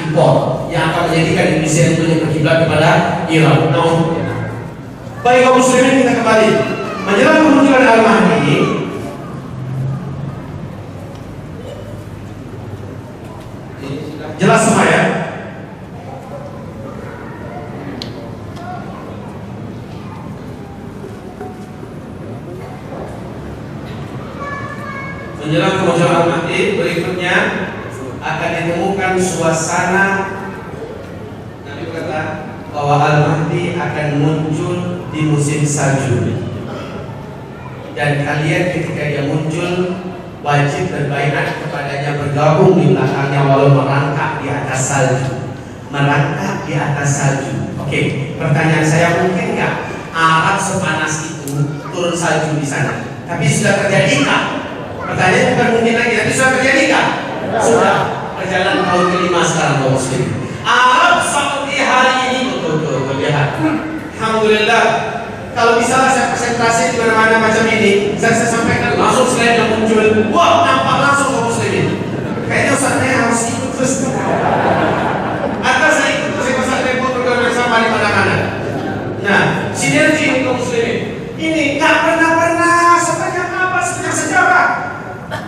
impor yang akan menjadikan Indonesia itu berkiblat kepada Iran. Baik kaum muslimin, kita kembali menjelang kemunculan Al-Mahdi. Jelas semua ya? Menjelang kemunculan Al-Mahdi, berikutnya akan ditemukan suasana. Nabi berkata bahwa Al-Mahdi akan muncul di musim salju, dan kalian ketika dia muncul wajib berbaiat kepadanya, bergabung di belakangnya walau merangkak di atas salju. Merangkak di atas salju. Oke, pertanyaan saya, mungkin nggak Arab sepanas itu turun salju di sana? Tapi sudah terjadi nggak? Pertanyaan bukan mungkin lagi, tapi sudah terjadi kan? Sudah. Perjalanan tahun kelima sekarang kaum muslim. Arab Saudi hari ini betul-betul terlihat. Alhamdulillah. Kalau misalnya saya presentasi di mana-mana macam ini, saya sampaikan langsung slide yang muncul. Wah, nampak langsung kaum muslimin. Kayaknya ustaznya harus ikut terus. Atau saya ikut terus pasal repot program yang sama di mana-mana. Nah, sinergi ini kaum muslimin. Ini nggak pernah sebanyak apa sepanjang sejarah.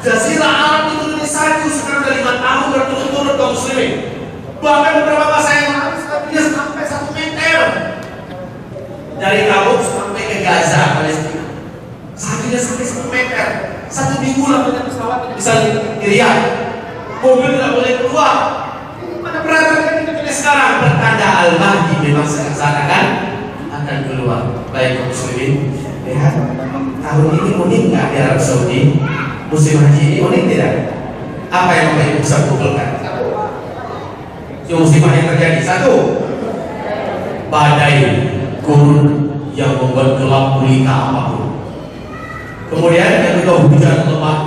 Jazirah Arab itu dari salju sekarang udah 5 tahun berturut-turut kaum muslimin. Bahkan beberapa masa yang lalu dia sampai 1 meter dari Kabul sampai ke Gaza, Palestina. Saljunya sampai 1 meter. 1 minggu lah pesawat bisa dilihat. Mobil tidak boleh keluar. Mana peraturan itu sekarang? Pertanda Al-Mahdi memang seakan-akan akan akan keluar. Baik kaum muslimin, lihat tahun ini unik nggak di Arab Saudi? Musim haji ini unik tidak? Apa yang Bapak Ibu bisa kumpulkan? Yang musibah yang terjadi satu, badai gurun yang membuat gelap gulita apapun. Kemudian yang kedua, hujan lebat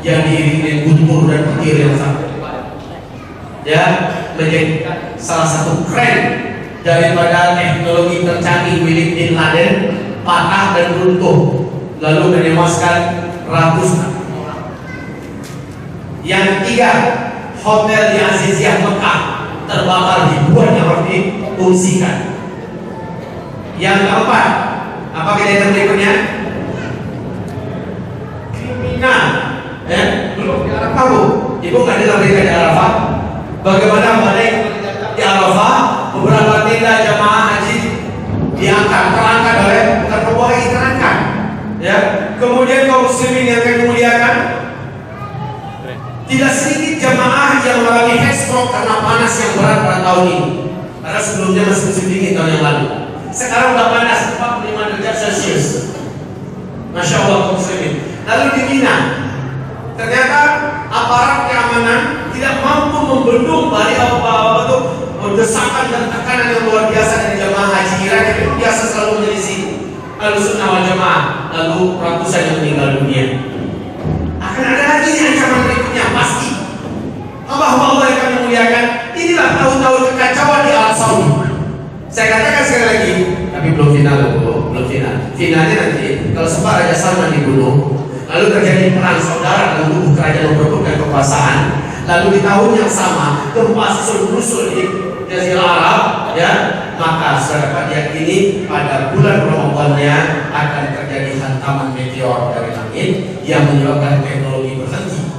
yang diiringi dengan guntur dan petir yang sangat hebat. Ya, menjadi salah satu tren daripada teknologi tercanggih milik Bin Laden patah dan runtuh, lalu menewaskan ratusan orang. Yang ketiga, hotel di Aziziyah Mekah terbakar, ribuan yang harus diungsikan. Yang keempat, apa kejadian berikutnya? Kriminal, ya, belum di Arafah bu. Ibu nggak dengar berita di Arafah? Bagaimana badai di Arafah, beberapa tenda jamaah haji diangkat, terangkat oleh terbawa terangkat. Ya, kemudian kaum muslimin yang akan dimuliakan, tidak sedikit jamaah yang mengalami heat stroke karena panas yang berat pada tahun ini. Karena sebelumnya masih musim dingin tahun yang lalu. Sekarang sudah panas 45 derajat Celcius. Masya Allah kaum muslimin. Lalu di Mina, ternyata aparat keamanan tidak mampu membendung dari desakan dan tekanan yang luar biasa dari jamaah haji Irak yang biasa selalu menyelisih Ahlussunnah wal Jamaah. Lalu ratusan yang meninggal dunia. Akan ada lagi ancaman berikutnya pasti. Allah yang kami muliakan, inilah tahun-tahun kekacauan di Arab Saudi. Saya katakan sekali lagi, tapi belum final, belum final. Finalnya nanti kalau sempat Raja Salman dibunuh, lalu terjadi perang saudara dan tubuh kerajaan memperebutkan kekuasaan, lalu di tahun yang sama gempa susul-usul di Jazirah Arab, ya, maka sudah dapat diyakini pada bulan Ramadannya akan terjadi hantaman meteor dari langit yang menyebabkan teknologi berhenti.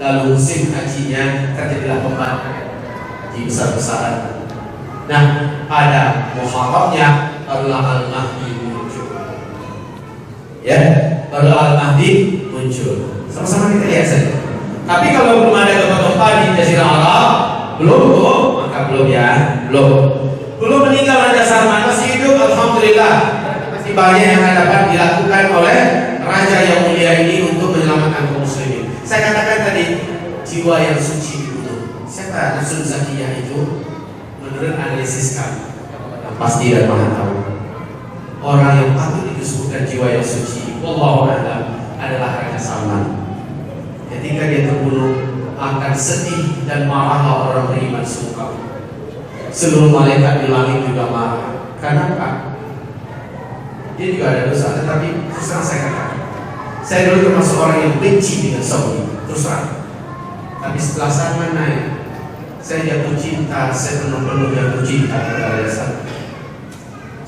Lalu musim hajinya terjadilah pembakaran di besar-besaran. Nah, pada Muharramnya barulah Al-Mahdi muncul. Ya, baru Al-Mahdi muncul. Sama-sama kita lihat saja. Tapi kalau belum ada gempa-gempa di Jazirah Arab, belum, maka belum ya, belum meninggal Raja Salman, masih hidup, alhamdulillah. Masih banyak yang dapat dilakukan oleh Raja yang mulia ini untuk menyelamatkan kaum muslimin. Saya katakan tadi, jiwa yang suci dibunuh. Siapa Nafsul Zakiyah itu? Menurut analisis kami, yang pasti dan maha tahu, orang yang patut disebutkan jiwa yang suci, wallahu a'lam, adalah Raja Salman. Ketika dia terbunuh, akan sedih dan marah orang beriman sungkaw. Seluruh malaikat di langit juga marah. Kenapa? Dia juga ada dosa, tetapi terus terang saya katakan, saya dulu termasuk orang yang benci dengan Saudi, terus terang. Tapi setelah Salman naik, saya jatuh cinta, saya penuh-penuh jatuh cinta kepada Salman.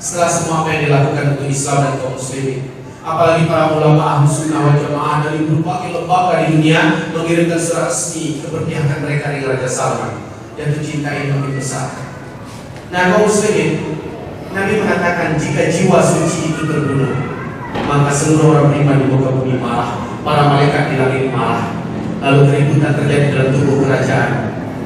Setelah semua apa yang dilakukan untuk Islam dan kaum muslimin, apalagi para ulama Ahlussunnah wal Jamaah dari berbagai lembaga di dunia mengirimkan surat resmi keberpihakan mereka dengan Raja Salman, jatuh cinta ini lebih besar. Nah kaum muslimin, Nabi mengatakan jika jiwa suci itu terbunuh, maka seluruh orang beriman di muka bumi marah, para malaikat di langit marah, lalu keributan terjadi dalam tubuh kerajaan,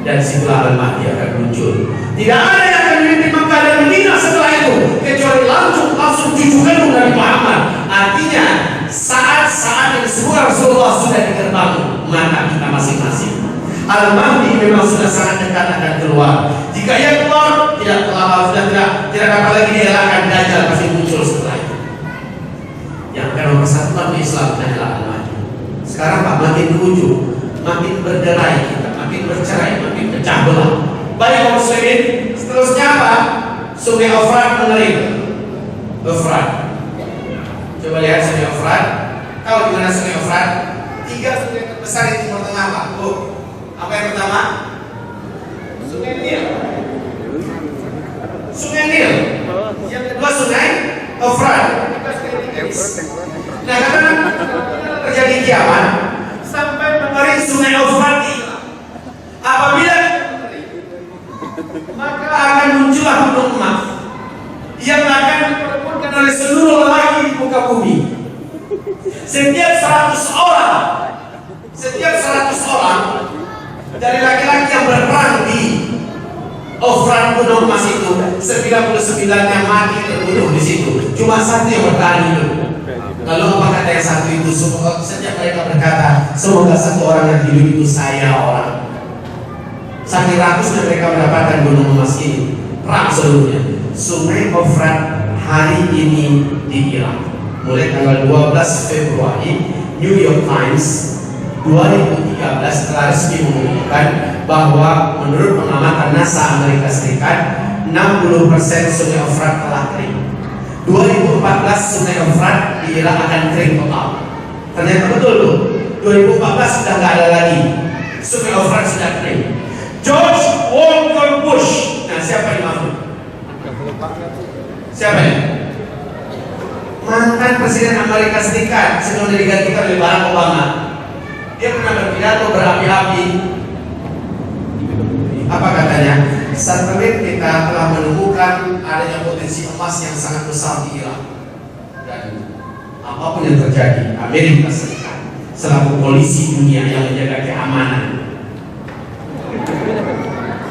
dan situlah Al-Mahdi akan muncul. Tidak ada yang akan memimpin Makkah dan Madinah setelah itu kecuali langsung cucu kandung Nabi Muhammad. Artinya saat-saat yang semua Rasulullah sudah di gerbang mata kita masing-masing. Al-Mahdi memang sudah sangat dekat akan keluar. Jika ia keluar, tidak dapat lagi dielakkan, Dajjal pasti muncul setelah itu. Yang akan mempersatukan Islam adalah Al-Mahdi. Sekarang Pak makin ke ujung, makin berderai kita, makin bercerai, makin pecah belah. Baik kaum muslimin, seterusnya apa? Sungai Efrat mengering. Efrat. Coba lihat Sungai Efrat. Tahu di mana Sungai Efrat? 3 sungai terbesar di Timur Tengah, Pak. Apa yang pertama? Sungai Nil. Sungai Nil. Yang kedua Sungai Efrat. Nah, karena terjadi kiamat sampai mengering Sungai Efrat ini. Apabila maka akan muncullah gunung emas yang akan diperebutkan oleh seluruh lelaki di muka bumi. Setiap 100 orang dari laki-laki yang berperang di Ofrat gunung emas itu 99-nya mati terbunuh di situ. Cuma satu yang bertahan hidup. Lalu apa kata yang satu itu? Sejak mereka berkata, semoga satu orang yang hidup itu saya orang. Saking rakusnya mereka mendapatkan gunung emas ini. Perang seluruhnya. Sungai Ofrat hari ini di Irak. Mulai tanggal 12 Februari, New York Times 2013 telah resmi mengumumkan bahwa menurut pengamatan NASA Amerika Serikat 60% Sungai Ofrat telah kering. 2014 Sungai Ofrat di Irak akan kering total. Ternyata betul tuh. 2014 sudah nggak ada lagi. Sungai Ofrat sudah kering. George Walker Bush. Nah, siapa yang maksud? Siapa ya? Mantan Presiden Amerika Serikat sebelum digantikan oleh Barack Obama. Dia pernah berpidato berapi-api. Apa katanya? Satelit kita telah menemukan adanya potensi emas yang sangat besar di Irak. Dan apapun yang terjadi, Amerika Serikat selaku polisi dunia yang menjaga keamanan,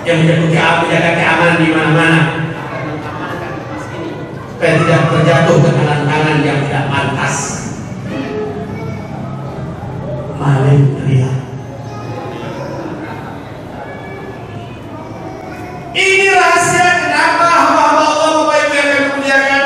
yang menjaga keamanan di mana-mana, akan mengamankan emas ini supaya tidak terjatuh ke tangan-tangan yang tidak pantas. Mari lihat. Ini rahasia kenapa hamba-hamba Allah Bapak Ibu yang kami muliakan.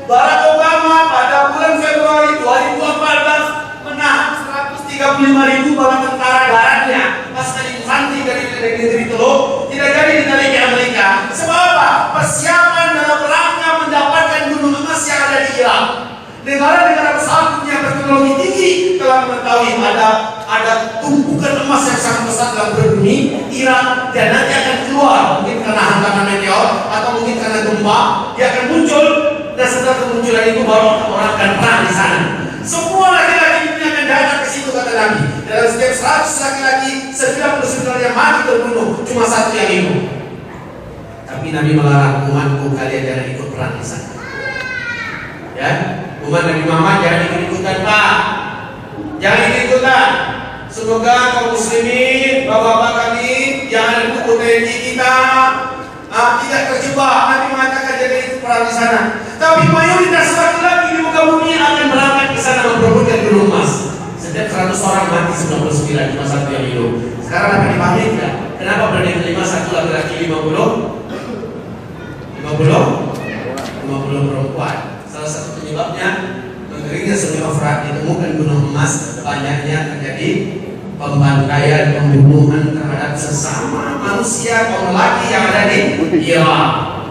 Barack Obama pada bulan Februari 2014 menahan 135.000 bala tentara daratnya pasukan infanti dari negeri Teluk tidak jadi ditarik ke Amerika. Sebab apa? Persiapan dalam rangka mendapatkan gunung emas yang ada di Irak. Negara-negara besar dunia berteknologi tinggi telah mengetahui ada tumpukan emas yang sangat besar dalam berbumi Irak, dan nanti akan keluar mungkin karena hantaman meteor atau mungkin karena gempa, dia akan muncul, dan setelah kemunculan itu baru orang akan perang di sana. Semua laki-laki dunia akan datang ke situ, kata Nabi. Dalam setiap 100 laki-laki 99 yang mati terbunuh, cuma satu yang hidup. Tapi Nabi melarang umatku, kalian jangan ikut perang di sana. Ya, umat Nabi Muhammad jangan ikut-ikutan, Pak. Jangan ikut-ikutan. Semoga kaum muslimin, bapak-bapak kami, jangan ikut TNI kita tidak terjebak. Nabi mengatakan jangan ikut perang di sana. Tapi mayoritas laki-laki di muka bumi akan berangkat ke sana memperebutkan gunung emas. Setiap 100 orang mati 99, cuma satu yang hidup. Sekarang akan dipahami enggak? Kenapa berani terima satu laki-laki 50 perempuan? Salah satu penyebabnya mengeringnya Sungai Ofrat, ditemukan gunung emas, banyaknya terjadi pembantaian, pembunuhan terhadap sesama manusia kaum lelaki yang ada di Irak.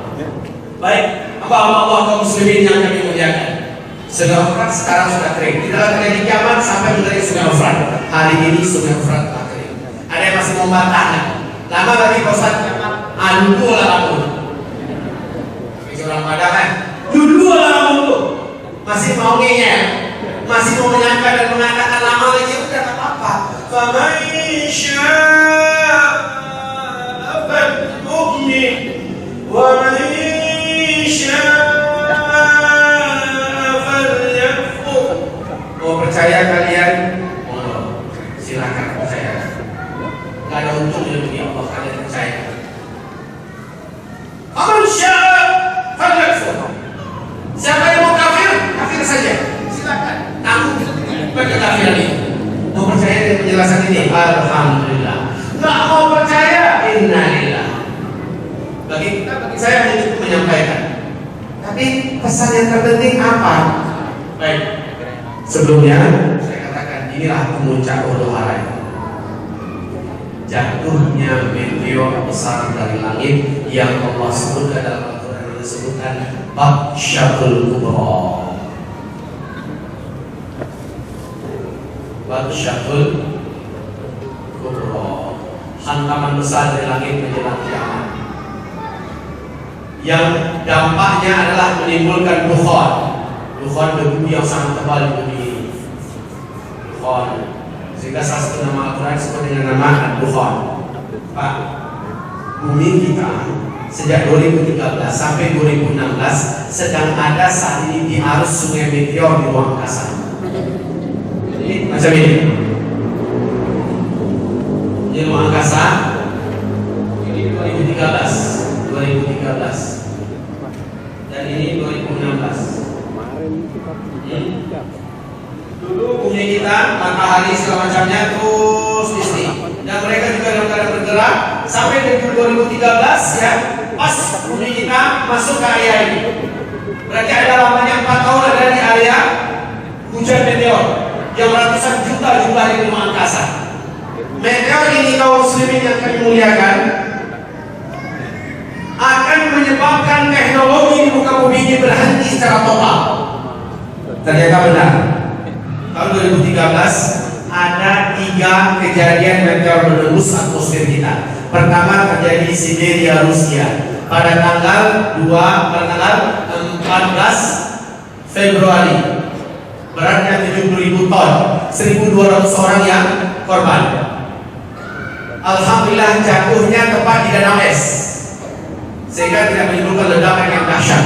Baik, hamba-hamba Allah kaum muslimin yang kami muliakan. Sungai Ofrat sekarang sudah kering. Tidak terjadi kiamat sampai menjadi Sungai Ofrat. Hari ini Sungai Ofrat telah kering. Ada yang masih membantahnya. Lama lagi Pak Ustaz kiamat. Dulu lah kamu. Ini orang Padang kan? Dulu lah kamu tuh. Masih mau ngeyel, masih mau menyangka dan mengatakan lama lagi, udah tak apa-apa. Faman syaa'a falyu'min wa man syaa'a falyakfur. Mau percaya kalian? Silakan percaya. Gak ada untungnya bagi Allah kalian percaya. Faman syaa'a falyakfur. Siapa yang mau kafir saja, silakan. Aku bagi kafiran ini. Mau percaya dengan penjelasan ini? Alhamdulillah. Nggak mau percaya? Innalillah. Bagi saya hanya cukup menyampaikan. Tapi pesan yang terpenting apa? Baik. Sebelumnya saya katakan inilah puncak huru hara. Jatuhnya meteor besar dari langit yang Allah sebutkan dalam Al-Quran, disebutkan Batsyatul Kubra. Batsyatul Kubra, hantaman besar dari langit menjelang kiamat, yang dampaknya adalah menimbulkan dukhan debu yang sangat tebal di bumi ini. Dukhan, sehingga salah satu nama Al-Quran disebut dengan nama Dukhan. Pak, bumi kita sejak 2013 sampai 2016 sedang ada saat ini di arus sungai meteor di ruang angkasa. Jadi macam ini. Di ruang angkasa ini 2013. Dulu bumi kita, matahari segala macamnya terus istri, dan mereka juga dalam keadaan bergerak sampai di 2013 ya, pas bumi kita masuk ke area ini. Berarti ada lamanya 4 tahun ada di area hujan meteor yang ratusan juta jumlahnya di luar angkasa. Meteor ini kaum muslimin yang kami muliakan akan menyebabkan teknologi di muka bumi ini berhenti secara total. Ternyata benar. Tahun 2013 ada 3 kejadian meteor menembus atmosfer kita. Pertama terjadi di Siberia, Rusia pada tanggal 14 Februari. Beratnya 70.000 ton, 1.200 orang yang korban. Alhamdulillah jatuhnya tepat di Danau Es, sehingga tidak menimbulkan ledakan yang dahsyat.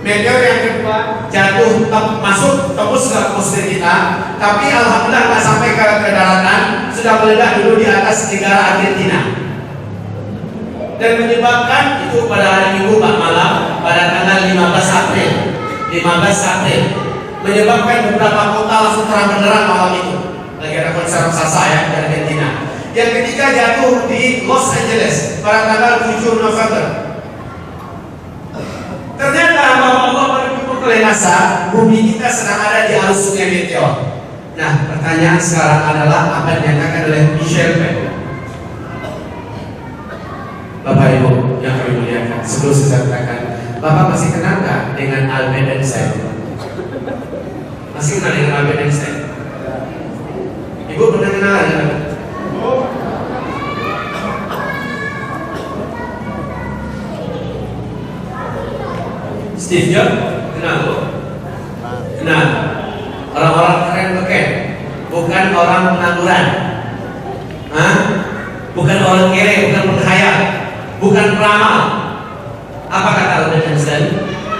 Meteor yang kedua jatuh masuk tembus ke atmosfer kita, tapi alhamdulillah nggak sampai ke daratan, sudah meledak dulu di atas negara Argentina dan menyebabkan itu pada hari Minggu malam pada tanggal 15 April menyebabkan beberapa kota langsung terang benderang malam itu. Lagi ada konser raksasa ya di Argentina. Yang ketiga jatuh di Los Angeles pada tanggal 7 November. Ternyata Allah berhubung oleh NASA, bumi kita sedang ada di arus sungai meteor. Nah, pertanyaan sekarang adalah apa yang dinyatakan oleh Michel Penn. Bapak Ibu yang kami muliakan, sebelum saya katakan, Bapak masih kenal nggak dengan Albert Einstein? Masih kenal dengan Albert Einstein? Ibu pernah kenal dengan Steve Jobs? Kenal tuh? Kenal. Orang-orang keren beken, bukan orang pengangguran, bukan orang kere, bukan penghayal, bukan peramal. Apa kata Albert Einstein?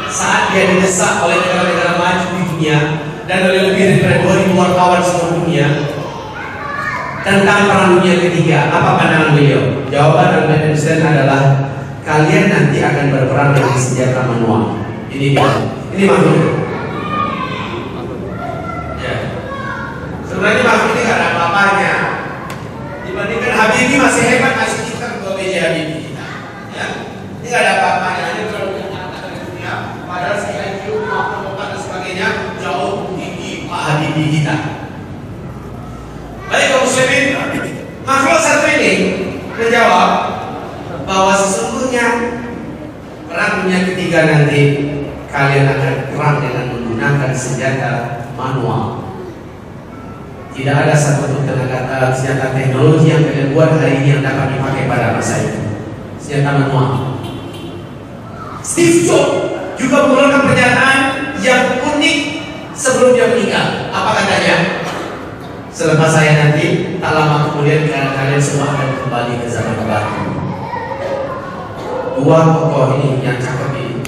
Saat dia didesak oleh negara-negara maju di dunia dan oleh lebih dari 2.000 wartawan seluruh dunia tentang perang dunia ketiga, apa pandangan beliau? Jawaban Albert Einstein adalah kalian nanti akan berperang dengan senjata manual. Ini makhluk. Ya. Sebenarnya makhluk ini gak ada apa-apanya. Dibandingkan Habibie masih hebat, masih kita ke B.J. Habibie kita. Ya. Ini gak ada apa-apanya. Ini kalau kita nyatakan di dunia, padahal si IQ, kemampuan dan sebagainya jauh tinggi Pak Habibie kita. Baik kaum muslimin, makhluk satu ini menjawab bahwa sesungguhnya perang dunia ketiga nanti kalian akan perang dengan menggunakan senjata manual. Tidak ada satu senjata teknologi yang kalian buat hari ini yang dapat dipakai pada masa itu. Senjata manual. Steve Jobs juga mengeluarkan pernyataan yang unik sebelum dia meninggal. Apa katanya? Selepas saya nanti, tak lama kemudian kalian semua akan kembali ke zaman batu. Dua tokoh ini yang cakep ini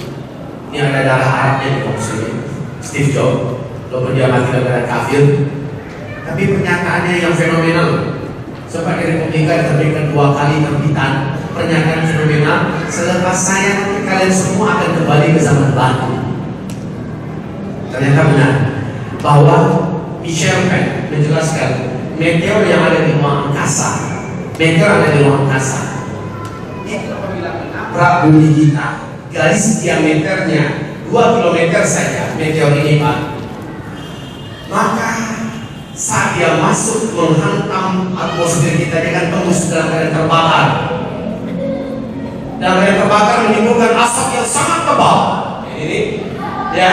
ada darah Arabnya di muslim. Steve Jobs, walaupun dia mati dalam kafir, tapi pernyataannya yang fenomenal. Sempat Republikan terbitkan 2 kali terbitan pernyataan fenomenal. Selepas saya nanti kalian semua akan kembali ke zaman batu. Ternyata benar bahwa Michel Penn menjelaskan meteor yang ada di ruang angkasa, itu apabila menabrak bumi kita, garis diameternya 2 km saja meteor ini Pak, maka saat dia masuk menghantam atmosfer kita dengan tembus dalam keadaan terbakar, dan yang terbakar menimbulkan asap yang sangat tebal. Ini ya,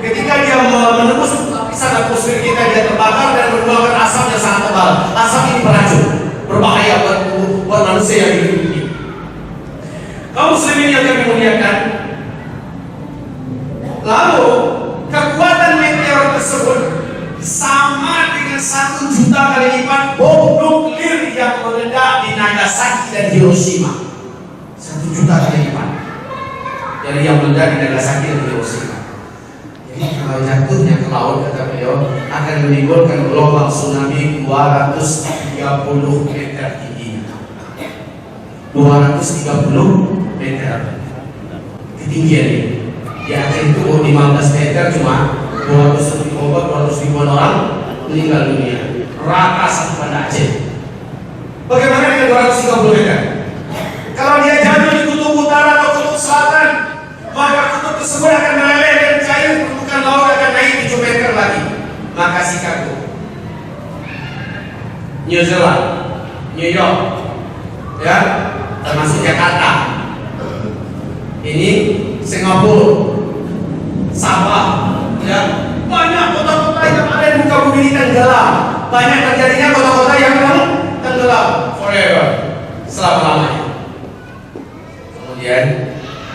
ketika dia menembus lapisan atmosfer kita, dia terbakar dan mengeluarkan asap yang sangat tebal. Asap ini beracun, berbahaya buat manusia yang hidup ini. Kaum muslimin yang kami muliakan, lalu kekuatan meteor tersebut sama dengan 1 juta kali lipat bom nuklir yang meledak di Nagasaki dan Hiroshima. 1 juta kali lipat dari yang meledak di Nagasaki dan Hiroshima. Jadi kalau jatuhnya ke laut, kata beliau, akan menimbulkan gelombang tsunami 230 meter tingginya. 230 meter ketinggian ini. Di Aceh itu 15 meter cuma 200 ribuan orang meninggal dunia. Rata satu Banda Aceh. Bagaimana dengan 230 meter? Kalau dia jatuh di kutub utara atau kutub selatan, maka kutub tersebut akan meleleh dan cair, permukaan laut akan naik 7 meter lagi. Maka Chicago, New Zealand, New York, ya, termasuk Jakarta, ini Singapura, Sabah, ya, banyak kota-kota yang ada di muka bumi ini tenggelam. Banyak terjadinya kota-kota yang tenggelam forever, selama-lamanya. Kemudian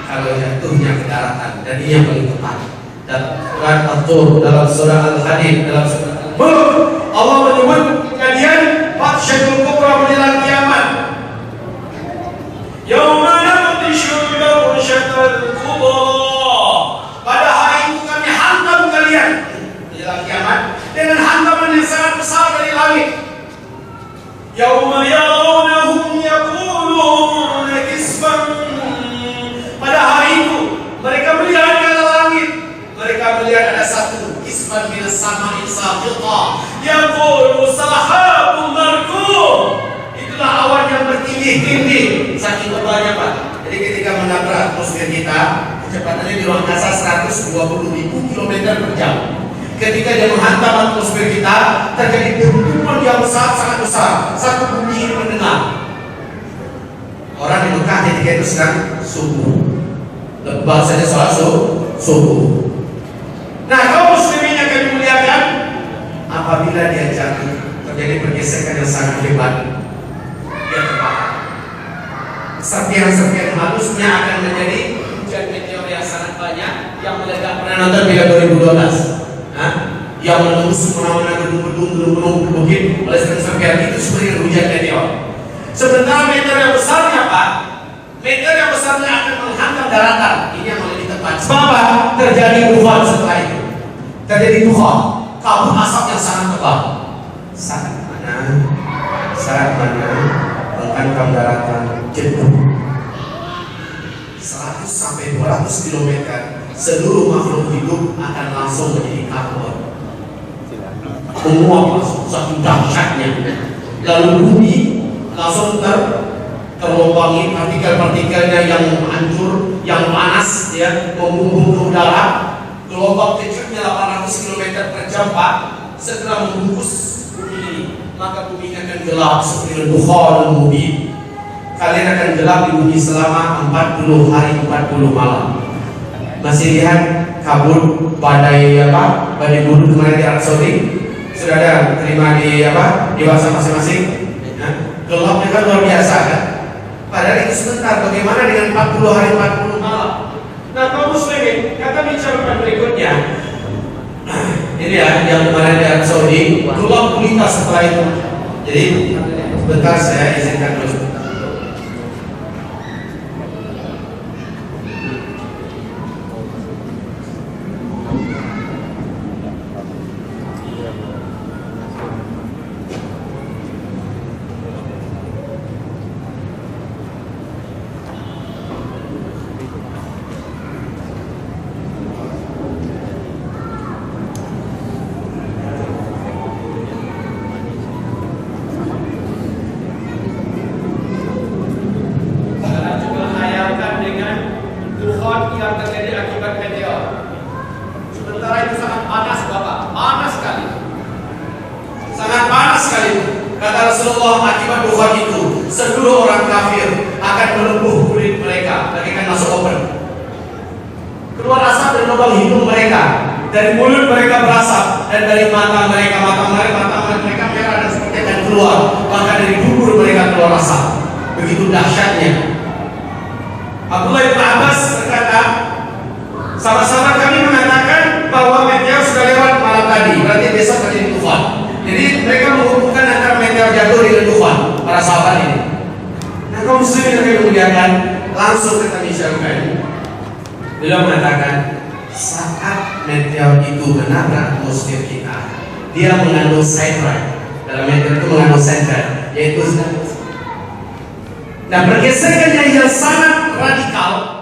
kalau jatuhnya ke daratan, dan ini yang paling tepat. Dan Quran At-Tur dalam surah Al-Hadid, dalam surah Al-Mulk, Allah menyebut kejadian Fatsyatul Kubra menjelang kiamat. Yauma nabtishul batsyatal kubra. Pada hari itu kami hantam kalian menjelang kiamat dengan hantaman yang sangat besar dari langit. Yauma yarawnahum yaquluna kisban. Pada hari itu mereka melihat ke langit, mereka melihat ada satu kisban minas sama'i saqita yaqulu sahabun markum. Itulah awan yang bertindih-tindih saking tebalnya, Pak. Jadi ketika menabrak atmosfer kita, kecepatannya di ruang angkasa 120.000 km per jam. Ketika dia menghantam atmosfer kita, terjadi dentuman yang sangat besar. Satu bumi ini mendengar. Orang di Mekah ketika itu sedang subuh, lepas saja sholat subuh. Nah, kaum muslimin yang kami muliakan, apabila dia jatuh, terjadi pergesekan yang sangat hebat, dia terbakar. Serpihan-serpihan halusnya akan menjadi hujan meteor yang sangat banyak yang meledak. Pernah nonton film 2012? Yang menembus kemana-mana gedung-gedung bukit oleh serpihan itu seperti hujan meteor. Sementara meteor yang besarnya, Pak, meteor yang besarnya akan menghantam daratan. Ini yang lebih tepat. Sebab apa? Terjadi dufan setelah itu. Terjadi dufan, kabut asap yang sangat tebal. Saat mana menghantam daratan jenuh 100 sampai 200 km, seluruh makhluk hidup akan langsung menjadi karbon. Menguap langsung, saking dahsyatnya. Lalu bumi langsung terlombangi partikel-partikelnya yang hancur, yang panas, ya, membumbung ke udara. Gelombang kecilnya 800 km per jam, Pak, segera membungkus bumi ini. Maka bumi akan gelap seperti dukhan bumi. Kalian akan gelap di bumi selama 40 hari 40 malam. Masih lihat kabut badai burung kemarin di Arab Saudi? Sudah ada terima di WhatsApp masing-masing? Gelapnya kan luar biasa, kan? Padahal itu sebentar. Bagaimana dengan 40 hari 40 malam? Nah, kaum muslimin, kata bicara berikutnya, ini ya yang kemarin di Arab Saudi, gelap gulita setelah itu. Jadi sebentar saya izinkan dulu. Yang terjadi akibat meteor. Sementara itu sangat panas, Bapak, panas sekali, sangat panas sekali. Kata Rasulullah, akibat dufan itu seluruh orang kafir akan melumpuh kulit mereka, bagaikan masuk oven. Keluar asap dari lubang hidung mereka, dari mulut mereka berasap, dan dari mata mereka merah dan seperti akan keluar. Bahkan dari dubur mereka keluar asap. Begitu dahsyatnya. Abdullah bin Abbas berkata, sama-sama kami mengatakan bahwa meteor sudah lewat malam tadi, berarti besok terjadi tufan. Jadi mereka menghubungkan antara meteor jatuh dengan tufan, para sahabat ini. Nah, kaum muslimin yang kami muliakan, langsung kata Syarifan, beliau mengatakan, saat meteor itu menabrak atmosfer kita, dia mengandung cyanide. Dalam meteor itu mengandung cyanide, yaitu. Nah, pergesekannya yang sangat radikal